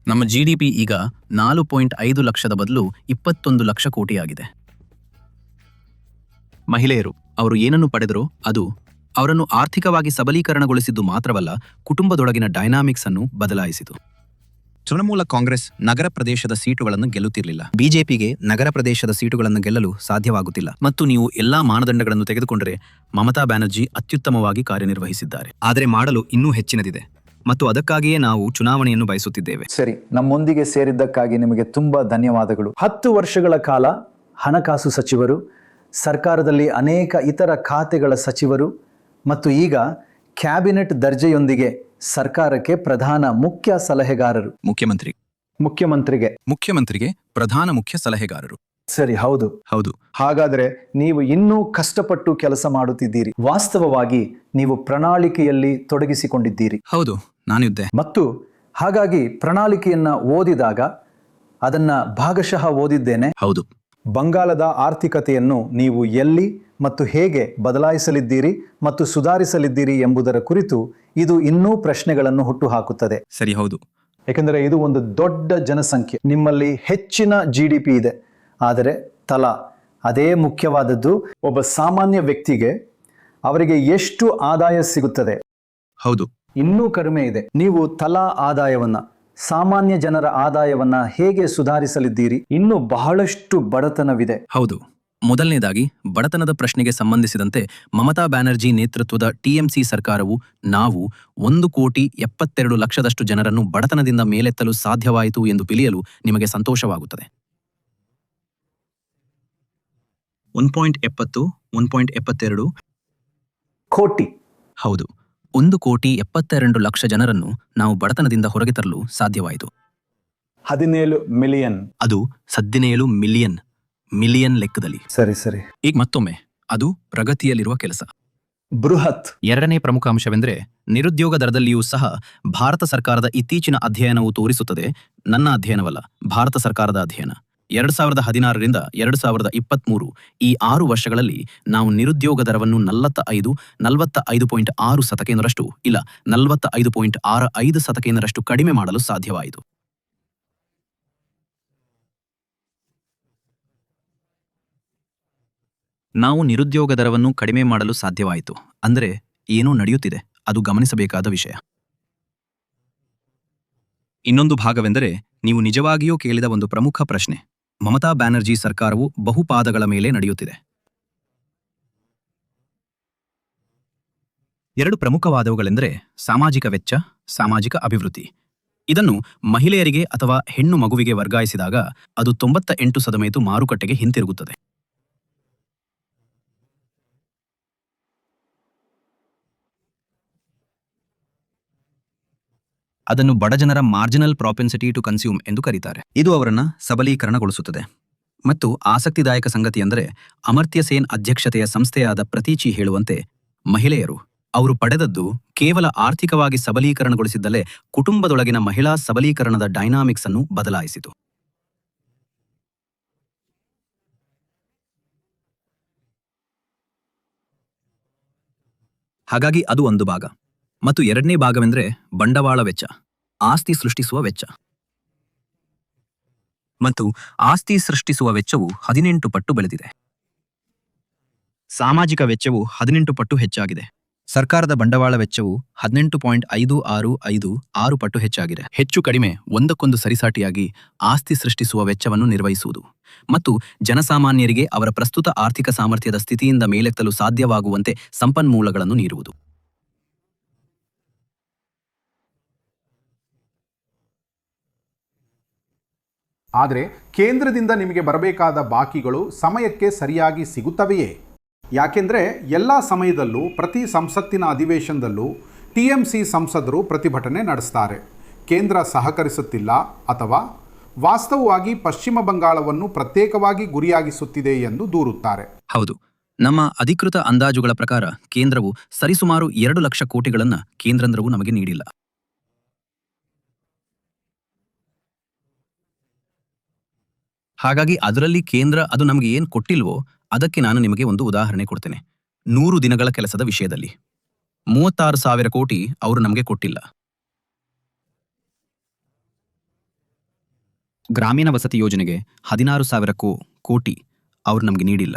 ನಮ್ಮ ಜಿಡಿಪಿ ಈಗ 4.5 ಲಕ್ಷದ ಬದಲು 21 ಲಕ್ಷ ಕೋಟಿಯಾಗಿದೆ. ಮಹಿಳೆಯರು ಅವರು ಏನನ್ನು ಪಡೆದರೋ ಅದು ಅವರನ್ನು ಆರ್ಥಿಕವಾಗಿ ಸಬಲೀಕರಣಗೊಳಿಸಿದ್ದು ಮಾತ್ರವಲ್ಲ, ಕುಟುಂಬದೊಳಗಿನ ಡೈನಾಮಿಕ್ಸ್ ಅನ್ನು ಬದಲಾಯಿಸಿತು. ತೃಣಮೂಲ ಕಾಂಗ್ರೆಸ್ ನಗರ ಪ್ರದೇಶದ ಸೀಟುಗಳನ್ನು ಗೆಲ್ಲುತ್ತಿರಲಿಲ್ಲ. ಬಿಜೆಪಿಗೆ ನಗರ ಪ್ರದೇಶದ ಸೀಟುಗಳನ್ನು ಗೆಲ್ಲಲು ಸಾಧ್ಯವಾಗುತ್ತಿಲ್ಲ. ಮತ್ತು ನೀವು ಎಲ್ಲಾ ಮಾನದಂಡಗಳನ್ನು ತೆಗೆದುಕೊಂಡರೆ ಮಮತಾ ಬ್ಯಾನರ್ಜಿ ಅತ್ಯುತ್ತಮವಾಗಿ ಕಾರ್ಯನಿರ್ವಹಿಸಿದ್ದಾರೆ. ಆದರೆ ಮಾಡಲು ಇನ್ನೂ ಹೆಚ್ಚಿನದಿದೆ ಮತ್ತು ಅದಕ್ಕಾಗಿಯೇ ನಾವು ಚುನಾವಣೆಯನ್ನು ಬಯಸುತ್ತಿದ್ದೇವೆ. ಸರಿ, ನಮ್ಮೊಂದಿಗೆ ಸೇರಿದ್ದಕ್ಕಾಗಿ ನಿಮಗೆ ತುಂಬಾ ಧನ್ಯವಾದಗಳು. 10 ವರ್ಷಗಳ ಕಾಲ ಹಣಕಾಸು ಸಚಿವರು, ಸರ್ಕಾರದಲ್ಲಿ ಅನೇಕ ಇತರ ಖಾತೆಗಳ ಸಚಿವರು ಮತ್ತು ಈಗ ಕ್ಯಾಬಿನೆಟ್ ದರ್ಜೆಯೊಂದಿಗೆ ಸರ್ಕಾರಕ್ಕೆ ಪ್ರಧಾನ ಮುಖ್ಯ ಸಲಹೆಗಾರರು. ಮುಖ್ಯಮಂತ್ರಿಗೆ ಪ್ರಧಾನ ಮುಖ್ಯ ಸಲಹೆಗಾರರು. ಸರಿ, ಹೌದು. ಹಾಗಾದ್ರೆ ನೀವು ಇನ್ನೂ ಕಷ್ಟಪಟ್ಟು ಕೆಲಸ ಮಾಡುತ್ತಿದ್ದೀರಿ. ವಾಸ್ತವವಾಗಿ ನೀವು ಪ್ರಣಾಳಿಕೆಯಲ್ಲಿ ತೊಡಗಿಸಿಕೊಂಡಿದ್ದೀರಿ. ಹೌದು, ನಾನಿದ್ದೆ. ಮತ್ತು ಹಾಗಾಗಿ ಪ್ರಣಾಳಿಕೆಯನ್ನ ಓದಿದಾಗ ಅದನ್ನ ಭಾಗಶಃ ಓದಿದ್ದೇನೆ. ಹೌದು. ಬಂಗಾಳದ ಆರ್ಥಿಕತೆಯನ್ನು ನೀವು ಎಲ್ಲಿ ಮತ್ತು ಹೇಗೆ ಬದಲಾಯಿಸಲಿದ್ದೀರಿ ಮತ್ತು ಸುಧಾರಿಸಲಿದ್ದೀರಿ ಎಂಬುದರ ಕುರಿತು ಇದು ಇನ್ನೂ ಪ್ರಶ್ನೆಗಳನ್ನು ಹುಟ್ಟುಹಾಕುತ್ತದೆ. ಸರಿ, ಹೌದು. ಯಾಕೆಂದರೆ ಇದು ಒಂದು ದೊಡ್ಡ ಜನಸಂಖ್ಯೆ. ನಿಮ್ಮಲ್ಲಿ ಹೆಚ್ಚಿನ ಜಿಡಿಪಿ ಇದೆ, ಆದರೆ ತಲಾ ಅದೇ ಮುಖ್ಯವಾದದ್ದು. ಒಬ್ಬ ಸಾಮಾನ್ಯ ವ್ಯಕ್ತಿಗೆ ಅವರಿಗೆ ಎಷ್ಟು ಆದಾಯ ಸಿಗುತ್ತದೆ? ಹೌದು, ಇನ್ನೂ ಕಡಿಮೆ ಇದೆ. ನೀವು ತಲಾ ಆದಾಯವನ್ನ, ಸಾಮಾನ್ಯ ಜನರ ಆದಾಯವನ್ನ ಹೇಗೆ ಸುಧಾರಿಸಲಿದ್ದೀರಿ? ಇನ್ನೂ ಬಹಳಷ್ಟು ಬಡತನವಿದೆ. ಹೌದು. ಮೊದಲನೇದಾಗಿ ಬಡತನದ ಪ್ರಶ್ನೆಗೆ ಸಂಬಂಧಿಸಿದಂತೆ ಮಮತಾ ಬ್ಯಾನರ್ಜಿ ನೇತೃತ್ವದ ಟಿಎಂಸಿ ಸರ್ಕಾರವು ನಾವು 1,72,00,000 ಜನರನ್ನು ಬಡತನದಿಂದ ಮೇಲೆತ್ತಲು ಸಾಧ್ಯವಾಯಿತು ಎಂದು ತಿಳಿಯಲು ನಿಮಗೆ ಸಂತೋಷವಾಗುತ್ತದೆ. 1.70, 1.72 ಕೋಟಿ. ಹೌದು, 1,72,00,000 ಜನರನ್ನು ನಾವು ಬಡತನದಿಂದ ಹೊರಗೆ ತರಲು ಸಾಧ್ಯವಾಯಿತು. 17 ಮಿಲಿಯನ್. ಅದು 17 ಮಿಲಿಯನ್ ಲೆಕ್ಕದಲ್ಲಿ. ಸರಿ. ಈಗ ಮತ್ತೊಮ್ಮೆ ಅದು ಪ್ರಗತಿಯಲ್ಲಿರುವ ಕೆಲಸ. ಬೃಹತ್. ಎರಡನೇ ಪ್ರಮುಖ ಅಂಶವೆಂದರೆ ನಿರುದ್ಯೋಗ ದರದಲ್ಲಿಯೂ ಸಹ ಭಾರತ ಸರ್ಕಾರದ ಇತ್ತೀಚಿನ ಅಧ್ಯಯನವು ತೋರಿಸುತ್ತದೆ, ನನ್ನ ಅಧ್ಯಯನವಲ್ಲ, ಭಾರತ ಸರ್ಕಾರದ ಅಧ್ಯಯನ, 2016ರಿಂದ 2023 ಈ 6 ವರ್ಷಗಳಲ್ಲಿ ನಾವು ನಿರುದ್ಯೋಗ ದರವನ್ನು 45.6% ಇಲ್ಲ 45.65% ಕಡಿಮೆ ಮಾಡಲು ಸಾಧ್ಯವಾಯಿತು. ನಾವು ನಿರುದ್ಯೋಗ ದರವನ್ನು ಕಡಿಮೆ ಮಾಡಲು ಸಾಧ್ಯವಾಯಿತು ಅಂದರೆ ಏನೋ ನಡೆಯುತ್ತಿದೆ, ಅದು ಗಮನಿಸಬೇಕಾದ ವಿಷಯ. ಇನ್ನೊಂದು ಭಾಗವೆಂದರೆ ನೀವು ನಿಜವಾಗಿಯೂ ಕೇಳಿದ ಒಂದು ಪ್ರಮುಖ ಪ್ರಶ್ನೆ. ಮಮತಾ ಬ್ಯಾನರ್ಜಿ ಸರ್ಕಾರವು ಬಹುಪಾದಗಳ ಮೇಲೆ ನಡೆಯುತ್ತಿದೆ. 2 ಪ್ರಮುಖವಾದವುಗಳೆಂದರೆ ಸಾಮಾಜಿಕ ವೆಚ್ಚ, ಸಾಮಾಜಿಕ ಅಭಿವೃದ್ಧಿ. ಇದನ್ನು ಮಹಿಳೆಯರಿಗೆ ಅಥವಾ ಹೆಣ್ಣು ಮಗುವಿಗೆ ವರ್ಗಾಯಿಸಿದಾಗ ಅದು 98% ಮಾರುಕಟ್ಟೆಗೆ ಹಿಂತಿರುಗುತ್ತದೆ. ಅದನ್ನು ಬಡಜನರ ಮಾರ್ಜಿನಲ್ ಪ್ರಾಪೆನ್ಸಿಟಿ ಟು ಕನ್ಸ್ಯೂಮ್ ಎಂದು ಕರೀತಾರೆ. ಇದು ಅವರನ್ನು ಸಬಲೀಕರಣಗೊಳಿಸುತ್ತದೆ. ಮತ್ತು ಆಸಕ್ತಿದಾಯಕ ಸಂಗತಿಯೆಂದರೆ ಅಮರ್ತ್ಯ ಸೇನ್ ಅಧ್ಯಕ್ಷತೆಯ ಸಂಸ್ಥೆಯಾದ ಪ್ರತೀಚಿ ಹೇಳುವಂತೆ ಮಹಿಳೆಯರು ಅವರು ಪಡೆದದ್ದು ಕೇವಲ ಆರ್ಥಿಕವಾಗಿ ಸಬಲೀಕರಣಗೊಳಿಸಿದ್ದಲ್ಲೇ ಕುಟುಂಬದೊಳಗಿನ ಮಹಿಳಾ ಸಬಲೀಕರಣದ ಡೈನಾಮಿಕ್ಸ್ ಅನ್ನು ಬದಲಾಯಿಸಿತು. ಹಾಗಾಗಿ ಅದು ಒಂದು ಭಾಗ. ಮತ್ತು ಎರಡನೇ ಭಾಗವೆಂದರೆ ಬಂಡವಾಳ ವೆಚ್ಚ, ಆಸ್ತಿ ಸೃಷ್ಟಿಸುವ ವೆಚ್ಚ. ಮತ್ತು ಆಸ್ತಿ ಸೃಷ್ಟಿಸುವ ವೆಚ್ಚವು 18 ಪಟ್ಟು ಬೆಳೆದಿದೆ. ಸಾಮಾಜಿಕ ವೆಚ್ಚವು 18 ಪಟ್ಟು ಹೆಚ್ಚಾಗಿದೆ. ಸರ್ಕಾರದ ಬಂಡವಾಳ ವೆಚ್ಚವು 18.565 ಪಟ್ಟು ಹೆಚ್ಚಾಗಿದೆ. ಹೆಚ್ಚು ಕಡಿಮೆ ಒಂದಕ್ಕೊಂದು ಸರಿಸಾಟಿಯಾಗಿ ಆಸ್ತಿ ಸೃಷ್ಟಿಸುವ ವೆಚ್ಚವನ್ನು ನಿರ್ವಹಿಸುವುದು ಮತ್ತು ಜನಸಾಮಾನ್ಯರಿಗೆ ಅವರ ಪ್ರಸ್ತುತ ಆರ್ಥಿಕ ಸಾಮರ್ಥ್ಯದ ಸ್ಥಿತಿಯಿಂದ ಮೇಲೆತ್ತಲು ಸಾಧ್ಯವಾಗುವಂತೆ ಸಂಪನ್ಮೂಲಗಳನ್ನು ನೀಡುವುದು. ಆದರೆ ಕೇಂದ್ರದಿಂದ ನಿಮಗೆ ಬರಬೇಕಾದ ಬಾಕಿಗಳು ಸಮಯಕ್ಕೆ ಸರಿಯಾಗಿ ಸಿಗುತ್ತವೆಯೇ? ಯಾಕೆಂದರೆ ಎಲ್ಲ ಸಮಯದಲ್ಲೂ ಪ್ರತಿ ಸಂಸತ್ತಿನ ಅಧಿವೇಶನದಲ್ಲೂ ಟಿಎಂಸಿ ಸಂಸದರು ಪ್ರತಿಭಟನೆ ನಡೆಸ್ತಾರೆ. ಕೇಂದ್ರ ಸಹಕರಿಸುತ್ತಿಲ್ಲ ಅಥವಾ ವಾಸ್ತವವಾಗಿ ಪಶ್ಚಿಮ ಬಂಗಾಳವನ್ನು ಪ್ರತ್ಯೇಕವಾಗಿ ಗುರಿಯಾಗಿಸುತ್ತಿದೆ ಎಂದು ದೂರುತ್ತಾರೆ. ಹೌದು, ನಮ್ಮ ಅಧಿಕೃತ ಅಂದಾಜುಗಳ ಪ್ರಕಾರ ಕೇಂದ್ರವು ಸರಿಸುಮಾರು 2 ಲಕ್ಷ ಕೋಟಿಗಳನ್ನು ಕೇಂದ್ರವು ನಮಗೆ ನೀಡಿಲ್ಲ. ಹಾಗಾಗಿ ಅದರಲ್ಲಿ ಕೇಂದ್ರ ಅದು ನಮಗೆ ಏನು ಕೊಟ್ಟಿಲ್ವೋ ಅದಕ್ಕೆ ನಾನು ನಿಮಗೆ ಒಂದು ಉದಾಹರಣೆ ಕೊಡ್ತೇನೆ. 100 ದಿನಗಳ ಕೆಲಸದ ವಿಷಯದಲ್ಲಿ 36,000 ಕೋಟಿ ಅವರು ನಮಗೆ ಕೊಟ್ಟಿಲ್ಲ. ಗ್ರಾಮೀಣ ವಸತಿ ಯೋಜನೆಗೆ 16,000 ಕೋಟಿ ಅವರು ನಮಗೆ ನೀಡಿಲ್ಲ.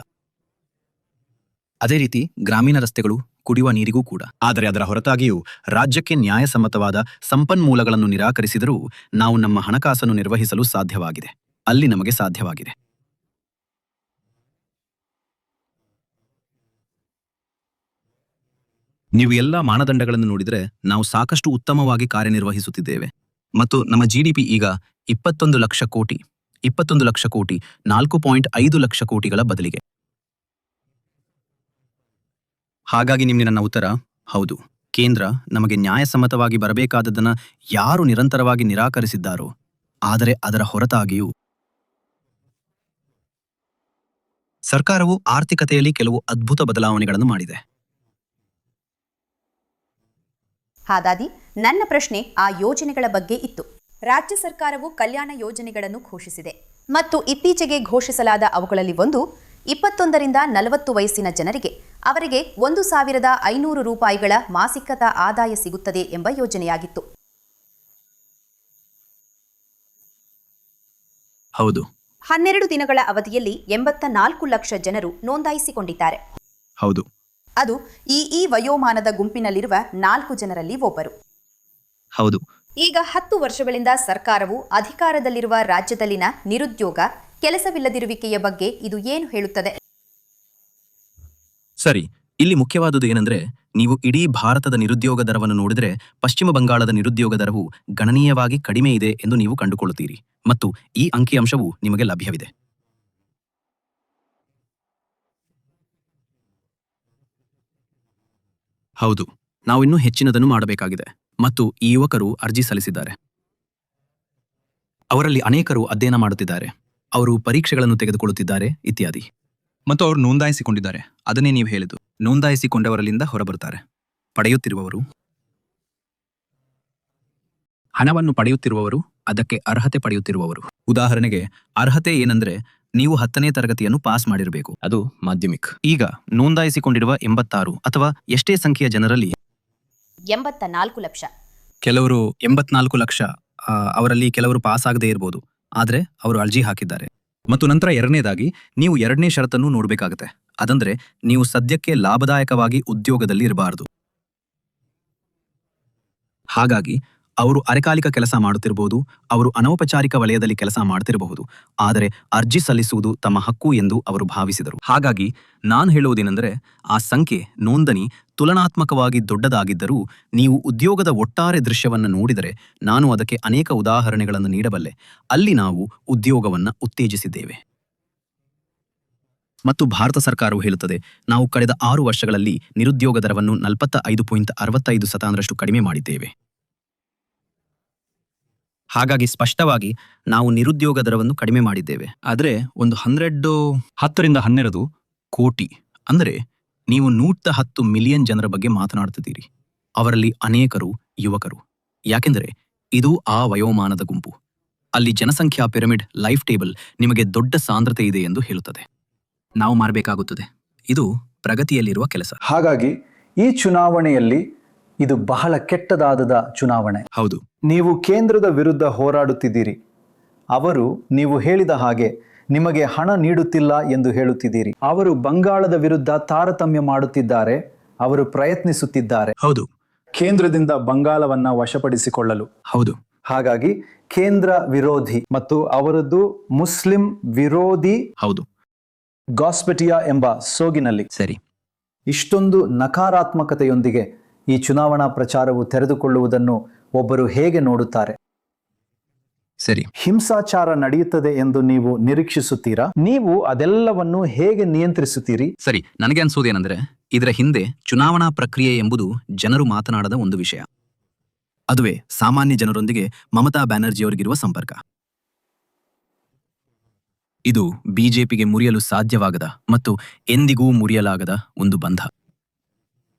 ಅದೇ ರೀತಿ ಗ್ರಾಮೀಣ ರಸ್ತೆಗಳು, ಕುಡಿಯುವ ನೀರಿಗೂ ಕೂಡ. ಆದರೆ ಅದರ ಹೊರತಾಗಿಯೂ ರಾಜ್ಯಕ್ಕೆ ನ್ಯಾಯಸಮ್ಮತವಾದ ಸಂಪನ್ಮೂಲಗಳನ್ನು ನಿರಾಕರಿಸಿದರೂ ನಾವು ನಮ್ಮ ಹಣಕಾಸನ್ನು ನಿರ್ವಹಿಸಲು ಸಾಧ್ಯವಾಗಿದೆ. ಅಲ್ಲಿ ನಮಗೆ ಸಾಧ್ಯವಾಗಿದೆ. ನೀವು ಎಲ್ಲ ಮಾನದಂಡಗಳನ್ನು ನೋಡಿದರೆ ನಾವು ಸಾಕಷ್ಟು ಉತ್ತಮವಾಗಿ ಕಾರ್ಯನಿರ್ವಹಿಸುತ್ತಿದ್ದೇವೆ ಮತ್ತು ನಮ್ಮ ಜಿಡಿಪಿ ಈಗ 21 ಲಕ್ಷ ಕೋಟಿ 4.5 ಲಕ್ಷ ಕೋಟಿಗಳ ಬದಲಿಗೆ. ಹಾಗಾಗಿ ನಿಮಗೆ ನನ್ನ ಉತ್ತರ ಹೌದು. ಕೇಂದ್ರ ನಮಗೆ ನ್ಯಾಯಸಮ್ಮತವಾಗಿ ಬರಬೇಕಾದದ್ದನ್ನು ಯಾರು ನಿರಂತರವಾಗಿ ನಿರಾಕರಿಸಿದ್ದಾರೋ, ಆದರೆ ಅದರ ಹೊರತಾಗಿಯೂ ಸರ್ಕಾರವು ಆರ್ಥಿಕತೆಯಲ್ಲಿ ಕೆಲವು ಅದ್ಭುತ ಬದಲಾವಣೆಗಳನ್ನು ಮಾಡಿದೆ. ಹಾಗಾಗಿ ನನ್ನ ಪ್ರಶ್ನೆ ಆ ಯೋಜನೆಗಳ ಬಗ್ಗೆ ಇತ್ತು. ರಾಜ್ಯ ಸರ್ಕಾರವು ಕಲ್ಯಾಣ ಯೋಜನೆಗಳನ್ನು ಘೋಷಿಸಿದೆ ಮತ್ತು ಇತ್ತೀಚೆಗೆ ಘೋಷಿಸಲಾದ ಅವುಗಳಲ್ಲಿ ಒಂದು 21 ರಿಂದ 40 ವಯಸ್ಸಿನ ಜನರಿಗೆ ಅವರಿಗೆ 1,500 ರೂಪಾಯಿಗಳ ಮಾಸಿಕದ ಆದಾಯ ಸಿಗುತ್ತದೆ ಎಂಬ ಯೋಜನೆಯಾಗಿತ್ತು. ಹೌದು. 12 ದಿನಗಳ ಅವಧಿಯಲ್ಲಿ 84 ಲಕ್ಷ ಜನರು ನೋಂದಾಯಿಸಿಕೊಂಡಿದ್ದಾರೆ. ಹೌದು. ಅದು ಈ ವಯೋಮಾನದ ಗುಂಪಿನಲ್ಲಿರುವ 4 ಜನರಲ್ಲಿ ಒಬ್ಬರು. ಹೌದು. ಈಗ 10 ವರ್ಷಗಳಿಂದ ಸರ್ಕಾರವು ಅಧಿಕಾರದಲ್ಲಿರುವ ರಾಜ್ಯದಲ್ಲಿನ ನಿರುದ್ಯೋಗ, ಕೆಲಸವಿಲ್ಲದಿರುವಿಕೆಯ ಬಗ್ಗೆ ಇದು ಏನು ಹೇಳುತ್ತದೆ? ಸರಿ, ಇಲ್ಲಿ ಮುಖ್ಯವಾದುದು ಏನಂದ್ರೆ, ನೀವು ಇಡೀ ಭಾರತದ ನಿರುದ್ಯೋಗ ದರವನ್ನು ನೋಡಿದರೆ ಪಶ್ಚಿಮ ಬಂಗಾಳದ ನಿರುದ್ಯೋಗ ದರವು ಗಣನೀಯವಾಗಿ ಕಡಿಮೆ ಇದೆ ಎಂದು ನೀವು ಕಂಡುಕೊಳ್ಳುತ್ತೀರಿ ಮತ್ತು ಈ ಅಂಕಿಅಂಶವು ನಿಮಗೆ ಲಭ್ಯವಿದೆ. ಹೌದು, ನಾವು ಇನ್ನೂ ಹೆಚ್ಚಿನದನ್ನು ಮಾಡಬೇಕಾಗಿದೆ ಮತ್ತು ಈ ಯುವಕರು ಅರ್ಜಿ ಸಲ್ಲಿಸಿದ್ದಾರೆ. ಅವರಲ್ಲಿ ಅನೇಕರು ಅಧ್ಯಯನ ಮಾಡುತ್ತಿದ್ದಾರೆ, ಅವರು ಪರೀಕ್ಷೆಗಳನ್ನು ತೆಗೆದುಕೊಳ್ಳುತ್ತಿದ್ದಾರೆ ಇತ್ಯಾದಿ. ಮತ್ತು ಅವರು ನೋಂದಾಯಿಸಿಕೊಂಡಿದ್ದಾರೆ. ಅದನ್ನೇ ನೀವು ಹೇಳಿದ್ದು, ನೋಂದಾಯಿಸಿಕೊಂಡವರಲ್ಲಿಂದ ಹೊರಬರುತ್ತಾರೆ. ಪಡೆಯುತ್ತಿರುವವರು, ಹಣವನ್ನು ಪಡೆಯುತ್ತಿರುವವರು, ಅದಕ್ಕೆ ಅರ್ಹತೆ ಪಡೆಯುತ್ತಿರುವವರು. ಉದಾಹರಣೆಗೆ ಅರ್ಹತೆ ಏನಂದ್ರೆ, ನೀವು 10ನೇ ತರಗತಿಯನ್ನು ಪಾಸ್ ಮಾಡಿರಬೇಕು, ಅದು ಮಾಧ್ಯಮಿಕ್. ಈಗ ನೋಂದಾಯಿಸಿಕೊಂಡಿರುವ 86 ಅಥವಾ ಎಷ್ಟೇ ಸಂಖ್ಯೆಯ ಜನರಲ್ಲಿ 84 ಲಕ್ಷ. ಕೆಲವರು 84 ಲಕ್ಷ, ಅವರಲ್ಲಿ ಕೆಲವರು ಪಾಸ್ ಆಗದೇ ಇರಬಹುದು, ಆದರೆ ಅವರು ಅರ್ಜಿ ಹಾಕಿದ್ದಾರೆ. ಮತ್ತು ನಂತರ ಎರಡನೇದಾಗಿ ನೀವು 2ನೇ ಷರತ್ತನ್ನು ನೋಡಬೇಕಾಗುತ್ತೆ. ಅದಂದ್ರೆ ನೀವು ಸದ್ಯಕ್ಕೆ ಲಾಭದಾಯಕವಾಗಿ ಉದ್ಯೋಗದಲ್ಲಿ ಇರಬಾರದು. ಹಾಗಾಗಿ ಅವರು ಅರೆಕಾಲಿಕ ಕೆಲಸ ಮಾಡುತ್ತಿರಬಹುದು, ಅವರು ಅನೌಪಚಾರಿಕ ವಲಯದಲ್ಲಿ ಕೆಲಸ ಮಾಡ್ತಿರಬಹುದು, ಆದರೆ ಅರ್ಜಿ ಸಲ್ಲಿಸುವುದು ತಮ್ಮ ಹಕ್ಕು ಎಂದು ಅವರು ಭಾವಿಸಿದರು. ಹಾಗಾಗಿ ನಾನು ಹೇಳುವುದೇನೆಂದರೆ, ಆ ಸಂಖ್ಯೆ, ನೋಂದಣಿ ತುಲನಾತ್ಮಕವಾಗಿ ದೊಡ್ಡದಾಗಿದ್ದರೂ ನೀವು ಉದ್ಯೋಗದ ಒಟ್ಟಾರೆ ದೃಶ್ಯವನ್ನು ನೋಡಿದರೆ ನಾನು ಅದಕ್ಕೆ ಅನೇಕ ಉದಾಹರಣೆಗಳನ್ನು ನೀಡಬಲ್ಲೆ. ಅಲ್ಲಿ ನಾವು ಉದ್ಯೋಗವನ್ನು ಉತ್ತೇಜಿಸಿದ್ದೇವೆ. ಮತ್ತು ಭಾರತ ಸರ್ಕಾರವು ಹೇಳುತ್ತದೆ, ನಾವು ಕಳೆದ 6 ವರ್ಷಗಳಲ್ಲಿ ನಿರುದ್ಯೋಗ ದರವನ್ನು 45.65% ಕಡಿಮೆ ಮಾಡಿದ್ದೇವೆ. ಹಾಗಾಗಿ ಸ್ಪಷ್ಟವಾಗಿ ನಾವು ನಿರುದ್ಯೋಗ ದರವನ್ನು ಕಡಿಮೆ ಮಾಡಿದ್ದೇವೆ. ಆದರೆ ಒಂದು 10 ರಿಂದ 12 ಕೋಟಿ ಅಂದರೆ ನೀವು 110 ಮಿಲಿಯನ್ ಜನರ ಬಗ್ಗೆ ಮಾತನಾಡುತ್ತಿದ್ದೀರಿ. ಅವರಲ್ಲಿ ಅನೇಕರು ಯುವಕರು. ಯಾಕೆಂದರೆ ಇದು ಆ ವಯೋಮಾನದ ಗುಂಪು. ಅಲ್ಲಿ ಜನಸಂಖ್ಯಾ ಪಿರಮಿಡ್ ಲೈಫ್ ಟೇಬಲ್ ನಿಮಗೆ ದೊಡ್ಡ ಸಾಂದ್ರತೆ ಇದೆ ಎಂದು ಹೇಳುತ್ತದೆ. ನಾವು ಮಾಡಬೇಕಾಗುತ್ತದೆ. ಇದು ಪ್ರಗತಿಯಲ್ಲಿರುವ ಕೆಲಸ. ಹಾಗಾಗಿ ಈ ಚುನಾವಣೆಯಲ್ಲಿ ಇದು ಬಹಳ ಕೆಟ್ಟದಾದ ಚುನಾವಣೆ. ಹೌದು. ನೀವು ಕೇಂದ್ರದ ವಿರುದ್ಧ ಹೋರಾಡುತ್ತಿದ್ದೀರಿ. ಅವರು ನೀವು ಹೇಳಿದ ಹಾಗೆ ನಿಮಗೆ ಹಣ ನೀಡುತ್ತಿಲ್ಲ ಎಂದು ಹೇಳುತ್ತಿದ್ದೀರಿ. ಅವರು ಬಂಗಾಳದ ವಿರುದ್ಧ ತಾರತಮ್ಯ ಮಾಡುತ್ತಿದ್ದಾರೆ, ಅವರು ಪ್ರಯತ್ನಿಸುತ್ತಿದ್ದಾರೆ. ಹೌದು. ಕೇಂದ್ರದಿಂದ ಬಂಗಾಳವನ್ನ ವಶಪಡಿಸಿಕೊಳ್ಳಲು. ಹೌದು. ಹಾಗಾಗಿ ಕೇಂದ್ರ ವಿರೋಧಿ ಮತ್ತು ಅವರದ್ದು ಮುಸ್ಲಿಂ ವಿರೋಧಿ. ಹೌದು. ಗಾಸ್ಪೆಟಿಯಾ ಎಂಬ ಸೋಗಿನಲ್ಲಿ ಸರಿ, ಇಷ್ಟೊಂದು ನಕಾರಾತ್ಮಕತೆಯೊಂದಿಗೆ ಈ ಚುನಾವಣಾ ಪ್ರಚಾರವು ತೆರೆದುಕೊಳ್ಳುವುದನ್ನು ಒಬ್ಬರು ಹೇಗೆ ನೋಡುತ್ತಾರೆ? ಸರಿ, ಹಿಂಸಾಚಾರ ನಡೆಯುತ್ತದೆ ಎಂದು ನೀವು ನಿರೀಕ್ಷಿಸುತ್ತೀರಾ? ನೀವು ಅದೆಲ್ಲವನ್ನು ಹೇಗೆ ನಿಯಂತ್ರಿಸುತ್ತೀರಿ? ಸರಿ, ನನಗೆ ಅನ್ಸೋದೇನೆಂದರೆ, ಇದರ ಹಿಂದೆ ಚುನಾವಣಾ ಪ್ರಕ್ರಿಯೆ ಎಂಬುದು ಜನರು ಮಾತನಾಡದ ಒಂದು ವಿಷಯ. ಅದುವೇ ಸಾಮಾನ್ಯ ಜನರೊಂದಿಗೆ ಮಮತಾ ಬ್ಯಾನರ್ಜಿಯವರಿಗಿರುವ ಸಂಪರ್ಕ. ಇದು ಬಿಜೆಪಿಗೆ ಮುರಿಯಲು ಸಾಧ್ಯವಾಗದ ಮತ್ತು ಎಂದಿಗೂ ಮುರಿಯಲಾಗದ ಒಂದು ಬಂಧ.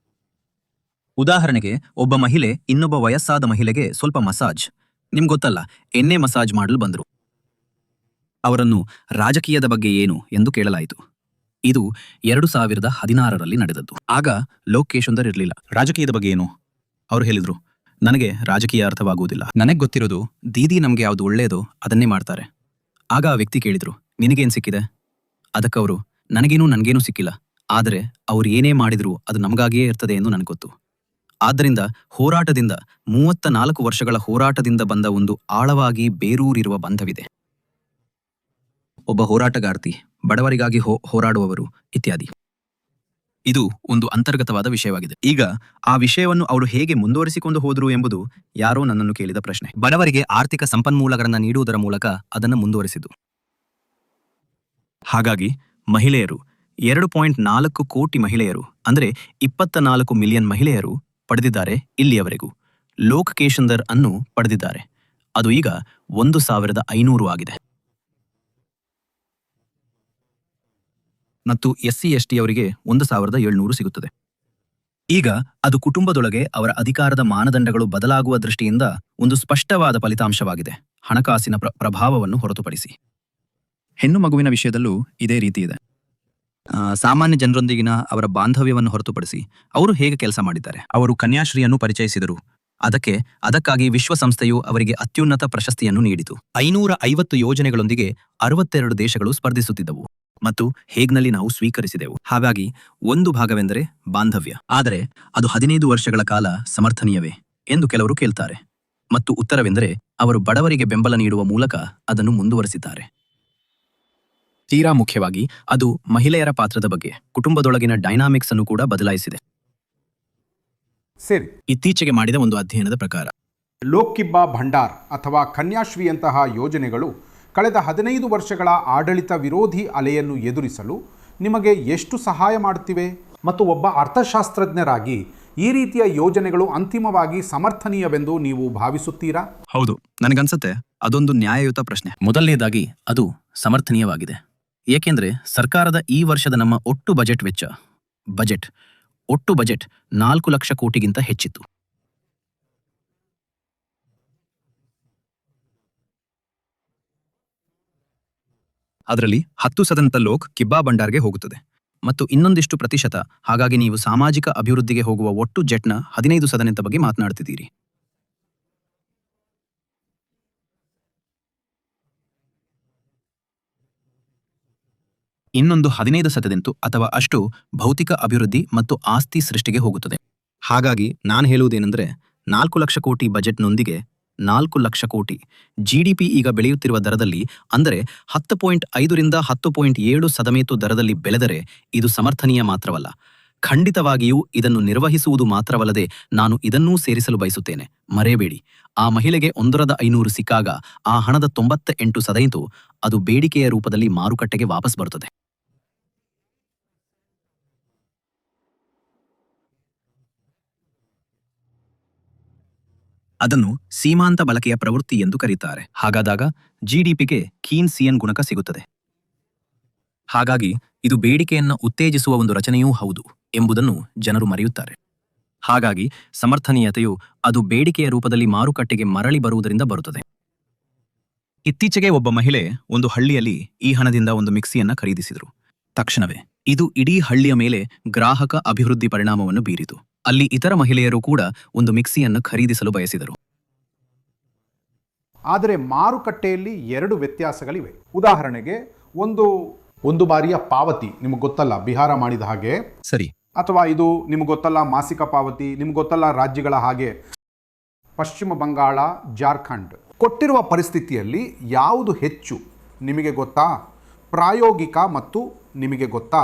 ಉದಾಹರಣೆಗೆ, ಒಬ್ಬ ಮಹಿಳೆ ಇನ್ನೊಬ್ಬ ವಯಸ್ಸಾದ ಮಹಿಳೆಗೆ ಸ್ವಲ್ಪ ಮಸಾಜ್, ನಿಮ್ಗೊತ್ತಲ್ಲ, ಎಣ್ಣೆ ಮಸಾಜ್ ಮಾಡಲು ಬಂದರು. ಅವರನ್ನು ರಾಜಕೀಯದ ಬಗ್ಗೆ ಏನು ಎಂದು ಕೇಳಲಾಯಿತು. ಇದು 2016ರಲ್ಲಿ ನಡೆದದ್ದು. ಆಗ ಲೋಕೇಶ್ ಸುಂದರ್ ಇರಲಿಲ್ಲ. ರಾಜಕೀಯದ ಬಗ್ಗೆ ಏನು? ಅವರು ಹೇಳಿದ್ರು, ನನಗೆ ರಾಜಕೀಯ ಅರ್ಥವಾಗುವುದಿಲ್ಲ, ನನಗೆ ಗೊತ್ತಿರೋದು ದೀದಿ ನಮಗೆ ಯಾವುದು ಒಳ್ಳೆಯದೋ ಅದನ್ನೇ ಮಾಡ್ತಾರೆ, ಆಗ ಆ ವ್ಯಕ್ತಿ ಕೇಳಿದ್ರು, ನಿನಗೇನ್ ಸಿಕ್ಕಿದೆ? ಅದಕ್ಕವರು, ನನಗೇನೂ ಸಿಕ್ಕಿಲ್ಲ, ಆದರೆ ಅವ್ರು ಏನೇ ಮಾಡಿದ್ರೂ ಅದು ನಮಗಾಗಿಯೇ ಇರ್ತದೆ ಎಂದು ನನಗೆ ಗೊತ್ತು. ಆದ್ದರಿಂದ ಹೋರಾಟದಿಂದ 34 ವರ್ಷಗಳ ಹೋರಾಟದಿಂದ ಬಂದ ಒಂದು ಆಳವಾಗಿ ಬೇರೂರಿರುವ ಬಂಧವಿದೆ. ಒಬ್ಬ ಹೋರಾಟಗಾರ್ತಿ, ಬಡವರಿಗಾಗಿ ಹೋರಾಡುವವರು ಇತ್ಯಾದಿ. ಇದು ಒಂದು ಅಂತರ್ಗತವಾದ ವಿಷಯವಾಗಿದೆ. ಈಗ ಆ ವಿಷಯವನ್ನು ಅವರು ಹೇಗೆ ಮುಂದುವರಿಸಿಕೊಂಡು ಹೋದ್ರು ಎಂಬುದು ಯಾರೋ ನನ್ನನ್ನು ಕೇಳಿದ ಪ್ರಶ್ನೆ. ಬಡವರಿಗೆ ಆರ್ಥಿಕ ಸಂಪನ್ಮೂಲಗಳನ್ನು ನೀಡುವುದರ ಮೂಲಕ ಅದನ್ನು ಮುಂದುವರಿಸಿತು. ಹಾಗಾಗಿ ಮಹಿಳೆಯರು 2.4 ಕೋಟಿ ಮಹಿಳೆಯರು, ಅಂದರೆ 24 ಮಿಲಿಯನ್ ಮಹಿಳೆಯರು ಪಡೆದಿದ್ದಾರೆ ಇಲ್ಲಿಯವರೆಗೂ. ಲೋಕ್ ಕೇಶಂದರ್ ಅನ್ನು ಪಡೆದಿದ್ದಾರೆ. ಅದು ಈಗ 1500 ಆಗಿದೆ. ಮತ್ತು SC/ST ಅವರಿಗೆ 1700 ಸಿಗುತ್ತದೆ. ಈಗ ಅದು ಕುಟುಂಬದೊಳಗೆ ಅವರ ಅಧಿಕಾರದ ಮಾನದಂಡಗಳು ಬದಲಾಗುವ ದೃಷ್ಟಿಯಿಂದ ಒಂದು ಸ್ಪಷ್ಟವಾದ ಫಲಿತಾಂಶವಾಗಿದೆ, ಹಣಕಾಸಿನ ಪ್ರಭಾವವನ್ನು ಹೊರತುಪಡಿಸಿ. ಹೆಣ್ಣು ಮಗುವಿನ ವಿಷಯದಲ್ಲೂ ಇದೇ ರೀತಿ ಇದೆ. ಸಾಮಾನ್ಯ ಜನರೊಂದಿಗಿನ ಅವರ ಬಾಂಧವ್ಯವನ್ನು ಹೊರತುಪಡಿಸಿ ಅವರು ಹೇಗೆ ಕೆಲಸ ಮಾಡಿದ್ದಾರೆ. ಅವರು ಕನ್ಯಾಶ್ರೀಯನ್ನು ಪರಿಚಯಿಸಿದರು. ಅದಕ್ಕಾಗಿ ವಿಶ್ವಸಂಸ್ಥೆಯು ಅವರಿಗೆ ಅತ್ಯುನ್ನತ ಪ್ರಶಸ್ತಿಯನ್ನು ನೀಡಿತು. 550 ಯೋಜನೆಗಳೊಂದಿಗೆ 62 ದೇಶಗಳು ಸ್ಪರ್ಧಿಸುತ್ತಿದ್ದವು ಮತ್ತು ಹೇಗ್ನಲ್ಲಿ ನಾವು ಸ್ವೀಕರಿಸಿದೆವು. ಹಾಗಾಗಿ ಒಂದು ಭಾಗವೆಂದರೆ ಬಾಂಧವ್ಯ. ಆದರೆ ಅದು 15 ವರ್ಷಗಳ ಕಾಲ ಸಮರ್ಥನೀಯವೇ ಎಂದು ಕೆಲವರು ಕೇಳ್ತಾರೆ. ಮತ್ತು ಉತ್ತರವೆಂದರೆ ಅವರು ಬಡವರಿಗೆ ಬೆಂಬಲ ನೀಡುವ ಮೂಲಕ ಅದನ್ನು ಮುಂದುವರೆಸಿದ್ದಾರೆ. ತೀರಾ ಮುಖ್ಯವಾಗಿ ಅದು ಮಹಿಳೆಯರ ಪಾತ್ರದ ಬಗ್ಗೆ, ಕುಟುಂಬದೊಳಗಿನ ಡೈನಾಮಿಕ್ಸ್ ಅನ್ನು ಕೂಡ ಬದಲಾಯಿಸಿದೆ. ಸರಿ, ಇತ್ತೀಚೆಗೆ ಮಾಡಿದ ಒಂದು ಅಧ್ಯಯನದ ಪ್ರಕಾರ ಲೋಕ್ ಕಿಬ್ಬಾ ಭಂಡಾರ್ ಅಥವಾ ಕನ್ಯಾಶ್ರೀಯಂತಹ ಯೋಜನೆಗಳು ಕಳೆದ 15 ವರ್ಷಗಳ ಆಡಳಿತ ವಿರೋಧಿ ಅಲೆಯನ್ನು ಎದುರಿಸಲು ನಿಮಗೆ ಎಷ್ಟು ಸಹಾಯ ಮಾಡುತ್ತಿವೆ? ಮತ್ತು ಒಬ್ಬ ಅರ್ಥಶಾಸ್ತ್ರಜ್ಞರಾಗಿ ಈ ರೀತಿಯ ಯೋಜನೆಗಳು ಅಂತಿಮವಾಗಿ ಸಮರ್ಥನೀಯವೆಂದು ನೀವು ಭಾವಿಸುತ್ತೀರಾ? ಹೌದು, ನನಗನ್ಸುತ್ತೆ ಅದೊಂದು ನ್ಯಾಯಯುತ ಪ್ರಶ್ನೆ. ಮೊದಲನೇದಾಗಿ ಅದು ಸಮರ್ಥನೀಯವಾಗಿದೆ. ಏಕೆಂದರೆ ಸರ್ಕಾರದ ಈ ವರ್ಷದ ನಮ್ಮ ಒಟ್ಟು ಬಜೆಟ್ 4 ಲಕ್ಷ ಕೋಟಿಗಿಂತ ಹೆಚ್ಚಿತ್ತು. ಅದರಲ್ಲಿ 10% ಲೋಕ್ ಕಿಬ್ಬಾ ಭಂಡಾರ್ಗೆ ಹೋಗುತ್ತದೆ ಮತ್ತು ಇನ್ನೊಂದಿಷ್ಟು ಪ್ರತಿಶತ. ಹಾಗಾಗಿ ನೀವು ಸಾಮಾಜಿಕ ಅಭಿವೃದ್ಧಿಗೆ ಹೋಗುವ ಒಟ್ಟು ಜೆಟ್ನ 15% ಬಗ್ಗೆ ಮಾತನಾಡ್ತಿದ್ದೀರಿ. ಇನ್ನೊಂದು 15% ಅಥವಾ ಅಷ್ಟು ಭೌತಿಕ ಅಭಿವೃದ್ಧಿ ಮತ್ತು ಆಸ್ತಿ ಸೃಷ್ಟಿಗೆ ಹೋಗುತ್ತದೆ. ಹಾಗಾಗಿ ನಾನು ಹೇಳುವುದೇನೆಂದರೆ 4 ಲಕ್ಷ ಕೋಟಿ ಬಜೆಟ್ನೊಂದಿಗೆ 4 ಲಕ್ಷ ಕೋಟಿ GDP ಈಗ ಬೆಳೆಯುತ್ತಿರುವ ದರದಲ್ಲಿ, ಅಂದರೆ 10.5 ರಿಂದ 10.7% ದರದಲ್ಲಿ ಬೆಳೆದರೆ ಇದು ಸಮರ್ಥನೀಯ ಮಾತ್ರವಲ್ಲ, ಖಂಡಿತವಾಗಿಯೂ ಇದನ್ನು ನಿರ್ವಹಿಸುವುದು ಮಾತ್ರವಲ್ಲದೆ ನಾನು ಇದನ್ನೂ ಸೇರಿಸಲು ಬಯಸುತ್ತೇನೆ. ಮರೆಯಬೇಡಿ, ಆ ಮಹಿಳೆಗೆ 1/500 ಸಿಕ್ಕಾಗ ಆ ಹಣದ 98% ಅದು ಬೇಡಿಕೆಯ ರೂಪದಲ್ಲಿ ಮಾರುಕಟ್ಟೆಗೆ ವಾಪಸ್ ಬರುತ್ತದೆ. ಅದನ್ನು ಸೀಮಾಂತ ಬಳಕೆಯ ಪ್ರವೃತ್ತಿ ಎಂದು ಕರೀತಾರೆ. ಹಾಗಾದಾಗ GDPಗೆ ಕೀನ್ಸಿಯನ್ ಗುಣಕ ಸಿಗುತ್ತದೆ. ಹಾಗಾಗಿ ಇದು ಬೇಡಿಕೆಯನ್ನು ಉತ್ತೇಜಿಸುವ ಒಂದು ರಚನೆಯೂ ಹೌದು ಎಂಬುದನ್ನು ಜನರು ಮರೆಯುತ್ತಾರೆ. ಹಾಗಾಗಿ ಸಮರ್ಥನೀಯತೆಯು ಅದು ಬೇಡಿಕೆಯ ರೂಪದಲ್ಲಿ ಮಾರುಕಟ್ಟೆಗೆ ಮರಳಿ ಬರುವುದರಿಂದ ಬರುತ್ತದೆ. ಇತ್ತೀಚೆಗೆ ಒಬ್ಬ ಮಹಿಳೆ ಒಂದು ಹಳ್ಳಿಯಲ್ಲಿ ಈ ಹಣದಿಂದ ಒಂದು ಮಿಕ್ಸಿಯನ್ನ ಖರೀದಿಸಿದರು. ತಕ್ಷಣವೇ ಇದು ಇಡೀ ಹಳ್ಳಿಯ ಮೇಲೆ ಗ್ರಾಹಕ ಅಭಿವೃದ್ಧಿ ಪರಿಣಾಮವನ್ನು ಬೀರಿತು. ಅಲ್ಲಿ ಇತರ ಮಹಿಳೆಯರು ಕೂಡ ಒಂದು ಮಿಕ್ಸಿಯನ್ನು ಖರೀದಿಸಲು ಬಯಸಿದರು. ಆದರೆ ಮಾರುಕಟ್ಟೆಯಲ್ಲಿ 2 ವ್ಯತ್ಯಾಸಗಳಿವೆ. ಉದಾಹರಣೆಗೆ ಒಂದು ಬಾರಿಯ ಪಾವತಿ ನಿಮಗೆ ಗೊತ್ತಲ್ಲ, ಬಿಹಾರ ಮಾಡಿದ ಹಾಗೆ ಸರಿ, ಅಥವಾ ಇದು ನಿಮಗೆ ಗೊತ್ತಲ್ಲ ಮಾಸಿಕ ಪಾವತಿ, ನಿಮ್ಗೆ ಗೊತ್ತಲ್ಲ ರಾಜ್ಯಗಳ ಹಾಗೆ ಪಶ್ಚಿಮ ಬಂಗಾಳ, ಜಾರ್ಖಂಡ್. ಕೊಟ್ಟಿರುವ ಪರಿಸ್ಥಿತಿಯಲ್ಲಿ ಯಾವುದು ಹೆಚ್ಚು ನಿಮಗೆ ಗೊತ್ತಾ? ಪ್ರಾಯೋಗಿಕ ಮತ್ತು ನಿಮಗೆ ಗೊತ್ತಾ